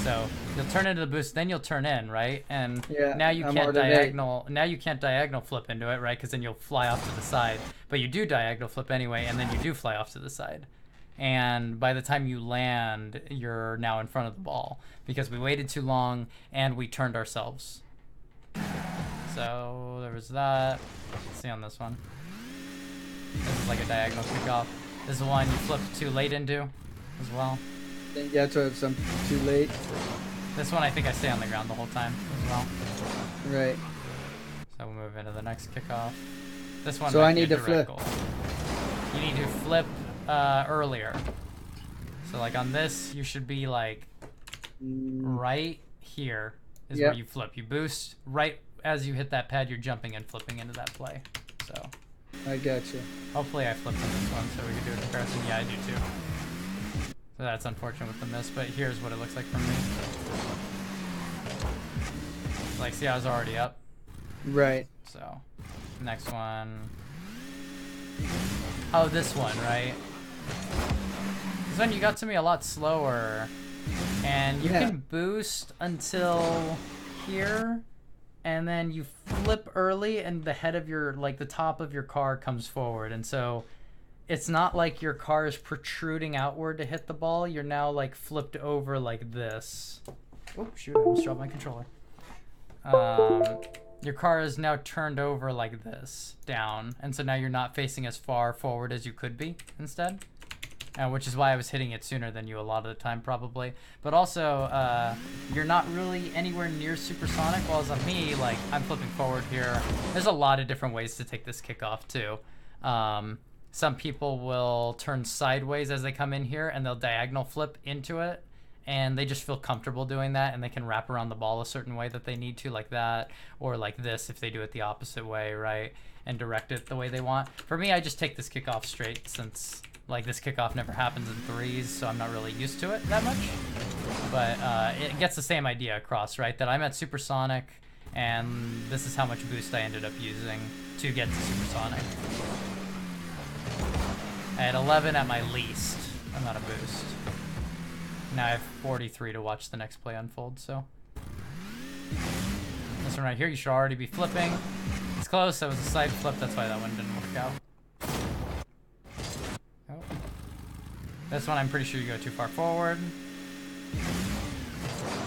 So you'll turn into the boost, then you'll turn in, right? And Yeah, now you I'm can't already diagonal. Now you can't diagonal flip into it, right? Because then you'll fly off to the side. But you do diagonal flip anyway, and then you do fly off to the side. And by the time you land, you're now in front of the ball because we waited too long and we turned ourselves. So there was that. Let's see on this one. This is like a diagonal kickoff. This is one you flipped too late into as well. Yeah, so it's too late. This one I think I stay on the ground the whole time as well. Right. So we'll move into the next kickoff. This one. So might I be need a to direct flip. goal. You need to flip earlier. So like on this, you should be like right here is where you flip. You boost right as you hit that pad. You're jumping and flipping into that play. So. I got you. Hopefully I flipped on this one so we can do a comparison. Yeah, I do too. So that's unfortunate with the miss, but here's what it looks like from me. Like, see, I was already up. Right. So, next one. Oh, this one, right? This one you got to me a lot slower. And you can boost until here. And then you flip early and the head of your, like the top of your car comes forward. And so it's not like your car is protruding outward to hit the ball. You're now like flipped over like this. Oh, shoot, I almost dropped my controller. Your car is now turned over like this, down. And so now you're not facing as far forward as you could be instead. Which is why I was hitting it sooner than you a lot of the time, probably. But also, you're not really anywhere near supersonic, while on me, like, I'm flipping forward here. There's a lot of different ways to take this kickoff, too. Some people will turn sideways as they come in here, and they'll diagonal flip into it. And they just feel comfortable doing that, and they can wrap around the ball a certain way that they need to, like that. Or like this, if they do it the opposite way, right? And direct it the way they want. For me, I just take this kickoff straight, since... like this kickoff never happens in threes, so I'm not really used to it that much. But it gets the same idea across, right? That I'm at supersonic, and this is how much boost I ended up using to get to supersonic. I had 11 at my least amount of boost. Now I have 43 to watch the next play unfold, so. This one right here, you should already be flipping. It's close, that was a side flip, that's why that one didn't work out. This one I'm pretty sure you go too far forward.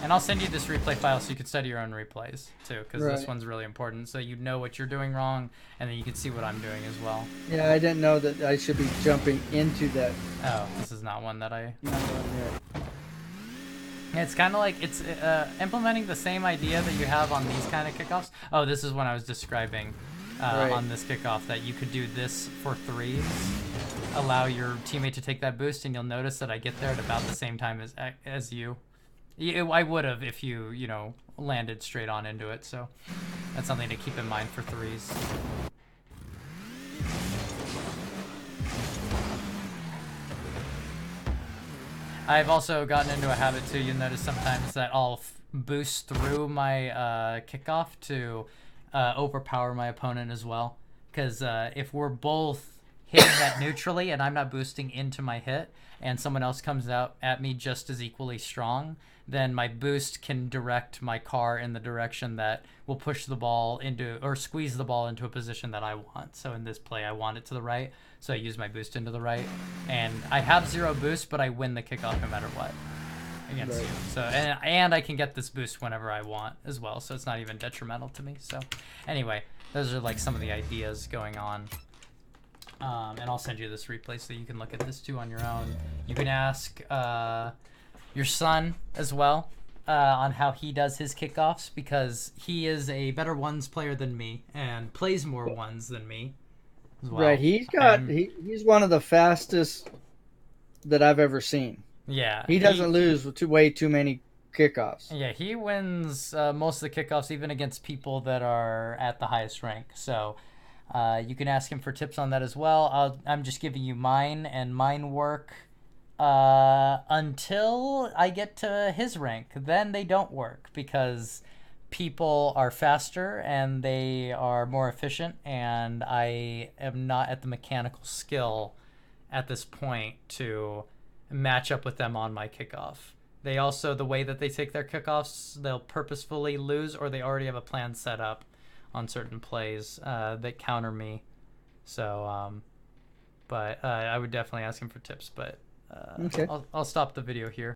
And I'll send you this replay file so you can study your own replays too, because this one's really important, so you know what you're doing wrong, and then you can see what I'm doing as well. Yeah, I didn't know that I should be jumping into that. Oh, this is not one that I... Not one yet. It's kind of like, it's implementing the same idea that you have on these kind of kickoffs. Oh, this is when I was describing on this kickoff, that you could do this for threes. Allow your teammate to take that boost, and you'll notice that I get there at about the same time as you. I would have if you know, landed straight on into it, so that's something to keep in mind for threes. I've also gotten into a habit too, you'll notice sometimes that I'll boost through my kickoff to overpower my opponent as well. Because if we're both hitting that neutrally and I'm not boosting into my hit, and someone else comes out at me just as equally strong, then my boost can direct my car in the direction that will push the ball into, or squeeze the ball into a position that I want. So in this play, I want it to the right, so I use my boost into the right. And I have 0 boost, but I win the kickoff no matter what against you. So and I can get this boost whenever I want as well, so it's not even detrimental to me. So anyway, those are like some of the ideas going on. And I'll send you this replay so you can look at this too on your own. You can ask your son as well, on how he does his kickoffs because he is a better ones player than me and plays more ones than me as well. Right, he's one of the fastest that I've ever seen. Yeah, he doesn't lose with way too many kickoffs. Yeah, he wins most of the kickoffs, even against people that are at the highest rank. So you can ask him for tips on that as well. I'm just giving you mine, and mine work until I get to his rank. Then they don't work because people are faster and they are more efficient, and I am not at the mechanical skill at this point to match up with them on my kickoff. They also, the way that they take their kickoffs, they'll purposefully lose, or they already have a plan set up on certain plays that counter me. So, but I would definitely ask him for tips. But Okay. I'll stop the video here.